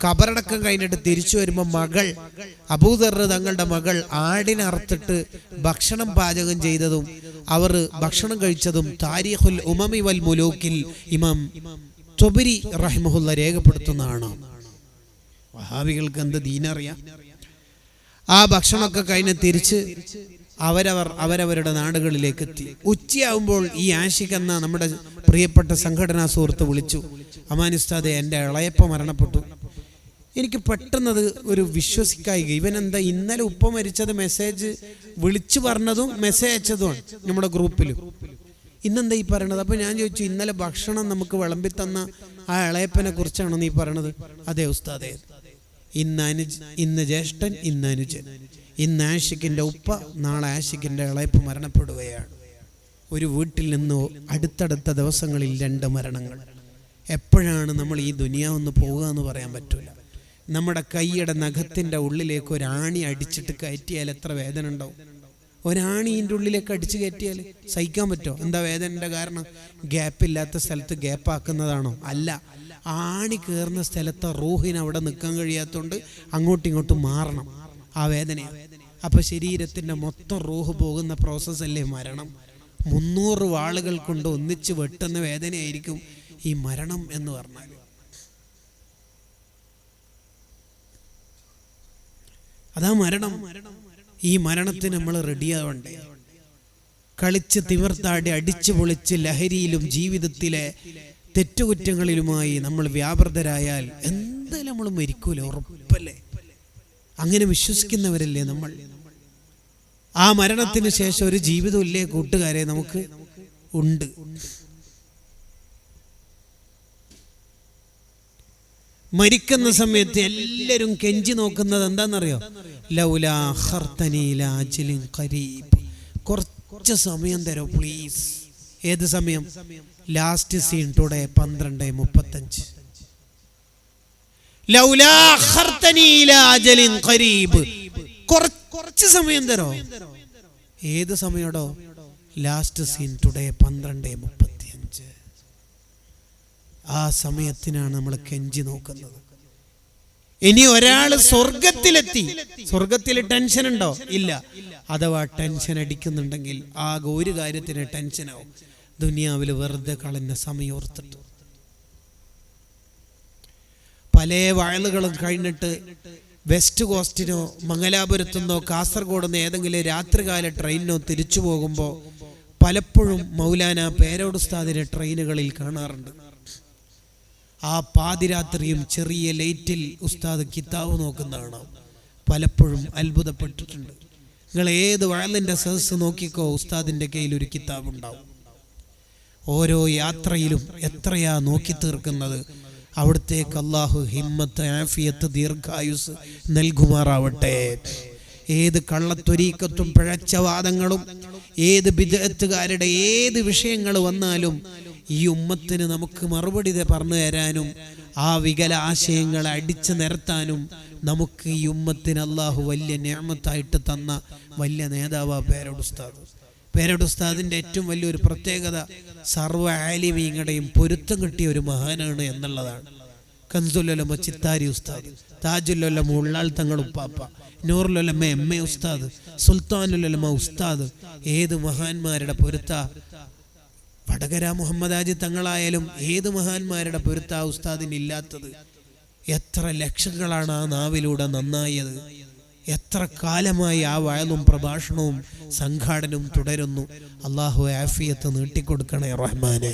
ഖബറടക്കം കഴിഞ്ഞിട്ട് തിരിച്ചു വരുമ്പോൾ മകൾ അബൂദർ തങ്ങളുടെ മകൾ ആടിനെ അറുത്തിട്ട് ഭക്ഷണം പാചകം ചെയ്തതും അവർ ഭക്ഷണം കഴിച്ചതും താരീഖുൽ ഉമമി വൽ മുലൂക്കിൽ ഇമാം തൊബരി റഹിമഹുല്ല രേഖപ്പെടുത്തുന്നതാണ്. വഹാബികൾക്ക് എന്ത് ദീനറിയാം. ആ ഭക്ഷണമൊക്കെ കഴിഞ്ഞ് തിരിച്ച് അവരവരുടെ നാടുകളിലേക്ക് എത്തി. ഉച്ചയാവുമ്പോൾ ഈ ആഷിഖ് എന്ന നമ്മുടെ പ്രിയപ്പെട്ട സംഘടനാ സുഹൃത്ത് വിളിച്ചു, അമാനുസ്താദെ, എൻ്റെ ഇളയപ്പ മരണപ്പെട്ടു. എനിക്ക് പെട്ടെന്നത് ഒരു വിശ്വസിക്കായിക. ഇവനെന്താ ഇന്നലെ ഉപ്പ മരിച്ചത് മെസ്സേജ് വിളിച്ചു പറഞ്ഞതും മെസ്സേജ് അയച്ചതുമാണ് നമ്മുടെ ഗ്രൂപ്പിൽ. ഇന്നെന്താ ഈ പറയണത്? അപ്പം ഞാൻ ചോദിച്ചു, ഇന്നലെ ഭക്ഷണം നമുക്ക് വിളമ്പി തന്ന ആ ഇളയപ്പനെ കുറിച്ചാണോ നീ പറയണത്? അതെ ഉസ്താദേ. ഇന്ന് ജ്യേഷ്ഠൻ, ഇന്ന് അനുജൻ, ഇന്ന് ആഷിഖിൻ്റെ ഉപ്പ, നാളെ ആഷിഖിൻ്റെ ഇളയപ്പ് മരണപ്പെടുകയാണ്. ഒരു വീട്ടിൽ നിന്ന് അടുത്തടുത്ത ദിവസങ്ങളിൽ 2 മരണങ്ങൾ. എപ്പോഴാണ് നമ്മൾ ഈ ദുനിയാവെന്ന് പോകുക എന്ന് പറയാൻ പറ്റൂല. നമ്മുടെ കൈയുടെ നഖത്തിൻ്റെ ഉള്ളിലേക്ക് ഒരാണി അടിച്ചിട്ട് കയറ്റിയാൽ എത്ര വേദന ഉണ്ടാവും? ഒരാണി ഇതിൻ്റെ ഉള്ളിലേക്ക് അടിച്ചു കയറ്റിയാൽ സഹിക്കാൻ പറ്റുമോ? എന്താ വേദനയുടെ കാരണം? ഗ്യാപ്പില്ലാത്ത സ്ഥലത്ത് ഗ്യാപ്പാക്കുന്നതാണോ? അല്ല, ആണി കയറുന്ന സ്ഥലത്ത് റൂഹിന് അവിടെ നിൽക്കാൻ കഴിയാത്തതുകൊണ്ട് അങ്ങോട്ടും ഇങ്ങോട്ടും മാറണം. ആ വേദനയാണ്. അപ്പൊ ശരീരത്തിന്റെ മൊത്തം റൂഹ് പോകുന്ന പ്രോസസ്സല്ലേ മരണം. 300 വാളുകൾ കൊണ്ട് ഒന്നിച്ച് വെട്ടുന്ന വേദനയായിരിക്കും ഈ മരണം എന്ന് പറഞ്ഞാൽ. അതാ മരണം. ഈ മരണത്തിന് നമ്മൾ റെഡിയാവണ്ടേ? കളിച്ച് തിമിർത്താടി അടിച്ചു പൊളിച്ച് ലഹരിയിലും ജീവിതത്തിലെ തെറ്റുകുറ്റങ്ങളിലുമായി നമ്മൾ വ്യാപൃതരായാൽ എന്തായാലും നമ്മൾ മരിക്കൂല, ഉറപ്പല്ലേ? അങ്ങനെ വിശ്വസിക്കുന്നവരല്ലേ നമ്മൾ? ആ മരണത്തിന് ശേഷം ഒരു ജീവിതമില്ലേ കൂട്ടുകാരെ നമുക്ക്? ഉണ്ട്. മരിക്കുന്ന സമയത്ത് എല്ലാവരും കെഞ്ചി നോക്കുന്നത് എന്താണെന്നറിയോ? ലൗലാ ഖർതനി ഇലാ അജ്ലിൻ ഖരീബ്, കുറച്ച് സമയം തരോ പ്ലീസ്. ഏത് സമയം? Last seen today 12:35. ലൗലാ ഖർതനി ഇലാ അജ്ലിൻ ഖരീബ്, കുറച്ച് സമയം തരോ. ഏത് സമയടോ? Last seen today 12:35. ആ സമയത്തിനാണ് നമ്മൾ കെഞ്ചി നോക്കുന്നത്. ഇനി ഒരാൾ സ്വർഗത്തിലെത്തി, സ്വർഗത്തിൽ ടെൻഷൻ ഉണ്ടോ? ഇല്ല. അഥവാ ടെൻഷൻ അടിക്കുന്നുണ്ടെങ്കിൽ ആകെ ഒരു കാര്യത്തിന് ടെൻഷനാവും, ദുനിയാവിൽ വെറുതെ കളഞ്ഞ സമയം ഓർത്തിട്ട്. പല വയലുകളും കഴിഞ്ഞിട്ട് വെസ്റ്റ് കോസ്റ്റിനോ മംഗലാപുരത്തുനിന്നോ കാസർഗോഡെന്നോ ഏതെങ്കിലും രാത്രികാല ട്രെയിനിനോ തിരിച്ചു പോകുമ്പോൾ പലപ്പോഴും മൗലാന പേരോട് ഉസ്താദിനെ ട്രെയിനുകളിൽ കാണാറുണ്ട്. ആ പാതിരാത്രിയും ചെറിയ ലൈറ്റിൽ ഉസ്താദ് കിതാബ് നോക്കുന്നതാണ്. പലപ്പോഴും അത്ഭുതപ്പെട്ടിട്ടുണ്ട്. നിങ്ങൾ ഏത് വയലിൻ്റെ സദസ്സ് നോക്കിക്കോ, ഉസ്താദിൻ്റെ കയ്യിൽ ഒരു കിതാബ് ഉണ്ടാവും. ഓരോ യാത്രയിലും എത്രയാ നോക്കി തീർക്കുന്നത്. അവിടത്തേക്ക് അള്ളാഹു ഹിമ്മത്ത്, ആഫിയത്ത്, ദീർഘായുസ് നൽകുമാറാവട്ടെ. ഏത് കള്ളത്വരീക്കത്തും പിഴച്ചവാദങ്ങളും ഏത് ബിദ്അത്തുകാരുടെ ഏത് വിഷയങ്ങൾ വന്നാലും ഈ ഉമ്മത്തിന് നമുക്ക് മറുപടി പറഞ്ഞു തരാനും ആ വികല ആശയങ്ങളെ അടിച്ചു നിരത്താനും നമുക്ക് ഈ ഉമ്മത്തിന് അള്ളാഹു വലിയ നിഅമത്തായിട്ട് തന്ന വലിയ നേതാവാ പേരോട് ഉസ്താദ്. പേരോട് ഉസ്താദിൻ്റെ ഏറ്റവും വലിയൊരു പ്രത്യേകത സർവ്വ ആലിമീങ്ങളുടെയും പൊരുത്തം കിട്ടിയ ഒരു മഹാനാണ് എന്നുള്ളതാണ്. കൻസുലുലമ ചിത്താരി ഉസ്താദ്, താജുലുലമ ഉള്ളാൾ തങ്ങൾ ഉപ്പാപ്പ, നൂറുലുലമ എം എ ഉസ്താദ്, സുൽത്താനുലുലമ ഉസ്താദ്, ഏത് മഹാന്മാരുടെ പൊരുത്ത, വടകര മുഹമ്മദ് ഹാജി തങ്ങളായാലും ഏത് മഹാന്മാരുടെ പൊരുത്ത ഉസ്താദിനില്ലാത്തത്. എത്ര ലക്ഷങ്ങളാണ് ആ നാവിലൂടെ നന്നായത്. എത്ര കാലമായി ആ വയലും പ്രഭാഷണവും സംഘാടനവും തുടരുന്നു. അള്ളാഹു ആഫിയത്ത് നീട്ടിക്കൊടുക്കണേ റഹ്മാനെ.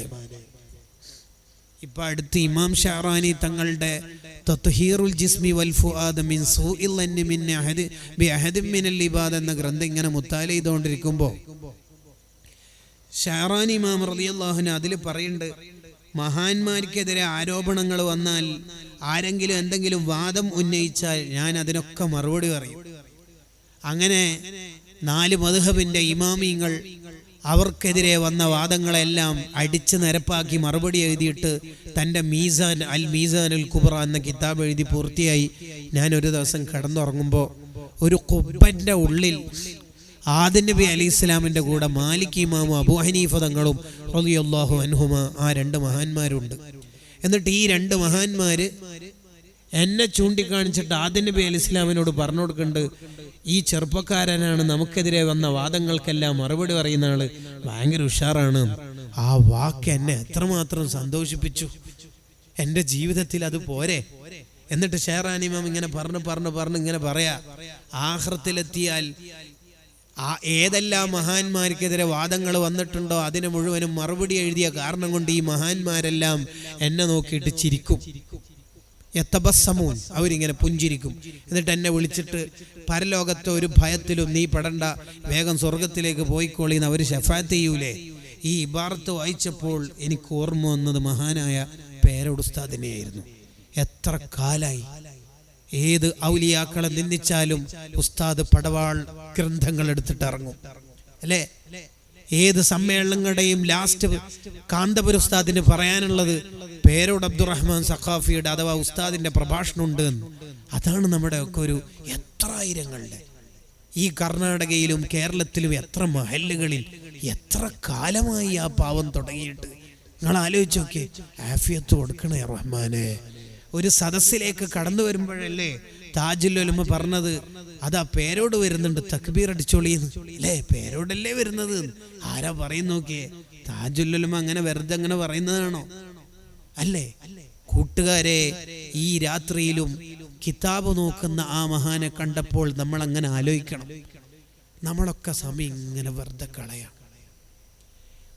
ഇപ്പൊ അടുത്ത് ഇമാം ഷഅറാനി തങ്ങളുടെ തത്ഹീറുൽ ജിസ്മി വൽ ഫുആദ് മിൻ സൂഇൽ അന്നി മിൻ അഹദി ബി അഹദി മിനൽ ഇബാദ എന്ന ഗ്രന്ഥം ഇങ്ങനെ മുത്താല ചെയ്തുകൊണ്ടിരിക്കുമ്പോൾ ഷഅറാനി ഇമാം റളിയല്ലാഹു അൻഹു അതിൽ പറയുന്നുണ്ട്, മഹാന്മാർക്കെതിരെ ആരോപണങ്ങൾ വന്നാൽ, ആരെങ്കിലും എന്തെങ്കിലും വാദം ഉന്നയിച്ചാൽ ഞാൻ അതിനൊക്കെ മറുപടി പറയും. അങ്ങനെ 4 മദ്ഹബിന്റെ ഇമാമിങ്ങൾ അവർക്കെതിരെ വന്ന വാദങ്ങളെല്ലാം അടിച്ചു നിരപ്പാക്കി മറുപടി എഴുതിയിട്ട് തൻ്റെ മീസാൻ അൽ മീസാൻ അൽ കുബ്ര എന്ന കിതാബ് എഴുതി പൂർത്തിയായി. ഞാനൊരു ദിവസം കിടന്നുറങ്ങുമ്പോൾ ഒരു കുബ്ബന്റെ ഉള്ളിൽ ആദം നബി അലൈഹി ഇസ്ലാമിൻ്റെ കൂടെ മാലിക് ഇമാമും അബൂ ഹനീഫ തങ്ങളും റളിയല്ലാഹു അൻഹുമ, ആ 2 മഹാന്മാരുണ്ട്. എന്നിട്ട് ഈ 2 മഹാന്മാര് എന്നെ ചൂണ്ടിക്കാണിച്ചിട്ട് ആദം നബി അലൈഹി ഇസ്ലാമിനോട് പറഞ്ഞു കൊടുക്കുന്നുണ്ട്, ഈ ചെറുപ്പക്കാരനാണ് നമുക്കെതിരെ വന്ന വാദങ്ങൾക്കെല്ലാം മറുപടി പറയുന്ന ആള്, ഭയങ്കര ഉഷാറാണ്. ആ വാക്ക് എന്നെ എത്രമാത്രം സന്തോഷിപ്പിച്ചു. എൻ്റെ ജീവിതത്തിൽ അത് പോരെ. എന്നിട്ട് ഷഅറാനി ഇമാം ഇങ്ങനെ പറഞ്ഞു ഇങ്ങനെ പറയാ, ആഖിറത്തിലെത്തിയാൽ ഏതെല്ലാം മഹാന്മാർക്കെതിരെ വാദങ്ങൾ വന്നിട്ടുണ്ടോ അതിന് മുഴുവനും മറുപടി എഴുതിയ കാരണം കൊണ്ട് ഈ മഹാന്മാരെല്ലാം എന്നെ നോക്കിയിട്ട് ചിരിക്കും. യതബസ്സമൂൻ, അവരിങ്ങനെ പുഞ്ചിരിക്കും. എന്നിട്ട് എന്നെ വിളിച്ചിട്ട് പരലോകത്തെ ഒരു ഭയത്തിലും നീ പെടണ്ട, വേഗം സ്വർഗത്തിലേക്ക് പോയിക്കോളിന്ന് അവർ ശഫാഅത്ത് ചെയ്യൂലേ. ഈ ഇബാറത്ത് വായിച്ചപ്പോൾ എനിക്ക് ഓർമ്മ വന്നത് മഹാനായ പേരോട് ഉസ്താദിനെയായിരുന്നു. എത്ര കാലായി ഏത് ഔലിയാക്കളെ നിന്ദിച്ചാലും ഉസ്താദ് പടവാൾ ഗ്രന്ഥങ്ങൾ എടുത്തിട്ട് ഇറങ്ങും അല്ലേ. ഏത് സമ്മേളനങ്ങളുടെയും ലാസ്റ്റ് കാന്തപുര ഉസ്താദിന് പറയാനുള്ളത് പേരോട് അബ്ദുറഹ്മാൻ സഖാഫിയുടെ അഥവാ ഉസ്താദിന്റെ പ്രഭാഷണം ഉണ്ട്. അതാണ് നമ്മുടെ ഒക്കെ ഒരു എത്ര ആയിരങ്ങളുടെ ഈ കർണാടകയിലും കേരളത്തിലും എത്ര മഹല്ലുകളിൽ എത്ര കാലമായി ആ പാവം തുടങ്ങിയിട്ട്. നിങ്ങൾ ആലോചിച്ച് നോക്കിയേ, ആഫിയത്ത് കൊടുക്കണേ റഹ്മാനെ. ഒരു സദസ്സിലേക്ക് കടന്നു വരുമ്പോഴല്ലേ താജുൽ ഉലമ പറഞ്ഞത്, അതാ പേരോട് വരുന്നുണ്ട്, തക്ബീർ അടിച്ചോളിന്ന് അല്ലേ, പേരോടല്ലേ വരുന്നത്. ആരാ പറയുന്ന നോക്കിയേ, താജുൽ ഉലമ അങ്ങനെ വെറുതെ അങ്ങനെ പറയുന്നതാണോ? അല്ലേ. കൂട്ടുകാരെ, ഈ രാത്രിയിലും കിതാബ് നോക്കുന്ന ആ മഹാനെ കണ്ടപ്പോൾ നമ്മൾ അങ്ങനെ ആലോചിക്കണം. നമ്മളൊക്കെ സമയം ഇങ്ങനെ വെറുതെ കളയാം.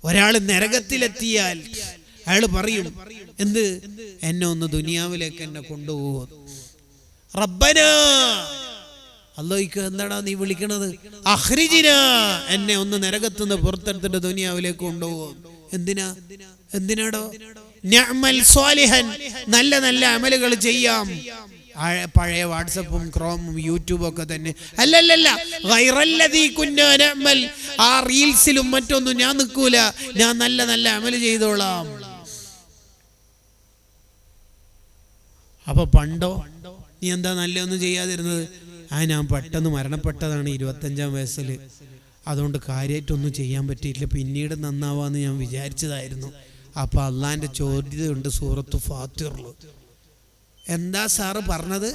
ഒരാൾ നരകത്തിലെത്തിയാൽ അയാൾ പറയും, എന്ത്, എന്നെ ഒന്ന് ദുനിയാവിലേക്ക് എന്നെ കൊണ്ടുപോകും. റബ്ബനാ, അല്ലാഹുക്ക് എന്താടാ നീ വിളിക്കണത്? അഖ്രിജിനാ, എന്നെ ഒന്ന് നരകത്തുനിന്ന് പുറത്തെടുത്തിട്ട് ദുനിയാവിലേക്ക് കൊണ്ടുപോകും. എന്തിനാടോ? നഅമൽ സ്വാലിഹൻ, നല്ല നല്ല അമലുകൾ ചെയ്യാം. പഴയ വാട്സപ്പും ക്രോമും യൂട്യൂബും ഒക്കെ തന്നെ. അല്ലല്ല, ഗൈറല്ലദീ കുന്നാ നഅമൽ, ആ റീൽസിലും മറ്റൊന്നും ഞാൻ നിൽക്കൂല, ഞാൻ നല്ല നല്ല അമൽ ചെയ്തോളാം. അപ്പൊ പണ്ടോ നീ എന്താ നല്ലൊന്നും ചെയ്യാതിരുന്നത്? ഞാൻ പെട്ടെന്ന് മരണപ്പെട്ടതാണ് 25-ാം വയസ്സിൽ, അതുകൊണ്ട് കാര്യമായിട്ടൊന്നും ചെയ്യാൻ പറ്റിയിട്ടില്ല, പിന്നീട് നന്നാവാന്ന് ഞാൻ വിചാരിച്ചതായിരുന്നു. അപ്പൊ അള്ളാന്റെ ചോദ്യമുണ്ട് സൂറത്ത് ഫാത്തിറിൽ. എന്താ സാറ് പറഞ്ഞത്?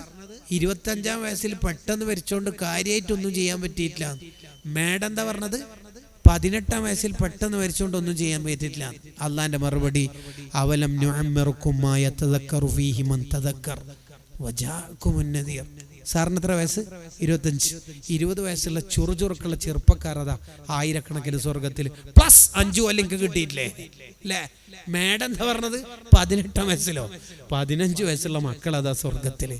25-ാം വയസ്സിൽ പെട്ടെന്ന് മരിച്ചോണ്ട് കാര്യമായിട്ടൊന്നും ചെയ്യാൻ പറ്റിയിട്ടില്ല. മേഡം എന്താ പറഞ്ഞത്? 18-ാം വയസ്സിൽ പെട്ടെന്ന് മരിച്ചോണ്ടൊന്നും ചെയ്യാൻ പറ്റിയിട്ടില്ല. അള്ളാന്റെ മറുപടി, അവലം നുഅമ്മിറുക്കും മാ യതദക്കറു ഫീഹി മൻ തദക്കർ വജാഅകുമുൻ നദീർ. സാറിന് എത്ര വയസ്സ്? 25. 20 വയസ്സുള്ള ചുറുചുറുക്കുള്ള ചെറുപ്പക്കാരതാ ആയിരക്കണക്കിന് സ്വർഗത്തിൽ പ്ലസ് 5 അല്ലെങ്കിൽ കിട്ടിയിട്ടില്ലേ അല്ലേ? മേഡം എന്താ പറഞ്ഞത്? 18-ാം വയസ്സിലോ 15 വയസ്സുള്ള മക്കളതാ സ്വർഗത്തില്.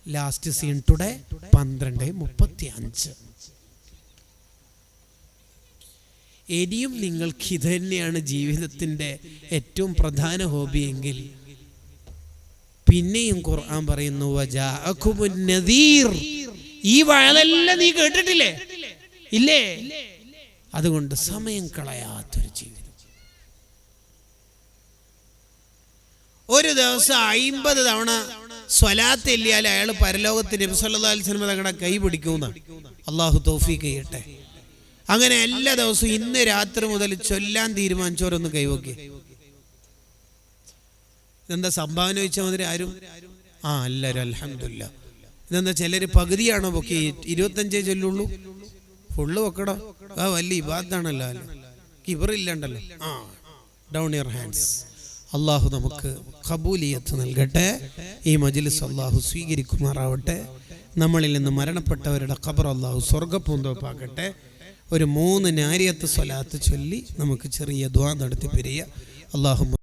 Last seen today 12:35. ഇനിയും നിങ്ങൾക്ക് ഇത് തന്നെയാണ് ജീവിതത്തിന്റെ ഏറ്റവും പ്രധാന ഹോബിയെങ്കിൽ പിന്നെയും ഖുർആൻ പറയുന്നു, വജാഅകുമുൻ നദീർ. ഈ വയലെല്ലാം നീ കേട്ടിട്ടില്ലേ? ഇല്ലേ? അതുകൊണ്ട് സമയം കളയാത്തൊരു ജീവിതം. ഒരു ദിവസം 50 തവണ സ്വലാത്ത് ഇല്ലാൽ അയാൾ പരലോകത്തിന് നബി സല്ലല്ലാഹു അലൈഹി വസല്ലം തങ്ങളുടെ കൈ പിടിക്കുന്ന അള്ളാഹു തൗഫീഖ് ചെയ്യട്ടെ. അങ്ങനെ എല്ലാ ദിവസവും ഇന്ന് രാത്രി മുതൽ ചൊല്ലാൻ തീരുമാനിച്ചവരൊന്ന് കൈവക്കി. ഇതെന്താ സംഭാവന ചോദിച്ചാൽ മതി ആരും എല്ലാവരും അൽഹംദുലില്ലാ. ഇതെന്താ ചിലർ പകുതിയാണോ പൊക്കി 25 ചൊല്ലുള്ളൂ? ഫുള്ള് വെക്കടോ. വലിയ ഇബാദത്താണല്ലോ, കിബറില്ലണ്ടല്ലോ. Down your hands. അള്ളാഹു നമുക്ക് ഖബൂലിയത്ത് നൽകട്ടെ. ഈ മജ്ലിസ് അള്ളാഹു സ്വീകരിക്കുമാറാവട്ടെ. നമ്മളിൽ നിന്ന് മരണപ്പെട്ടവരുടെ ഖബർ അള്ളാഹു സ്വർഗ്ഗപൂന്തോപ്പാക്കട്ടെ. ഒരു 3 നാരിയത്ത് സ്വലാത്ത് ചൊല്ലി നമുക്ക് ചെറിയ ദുആ നടത്തി പിരിയ. അള്ളാഹു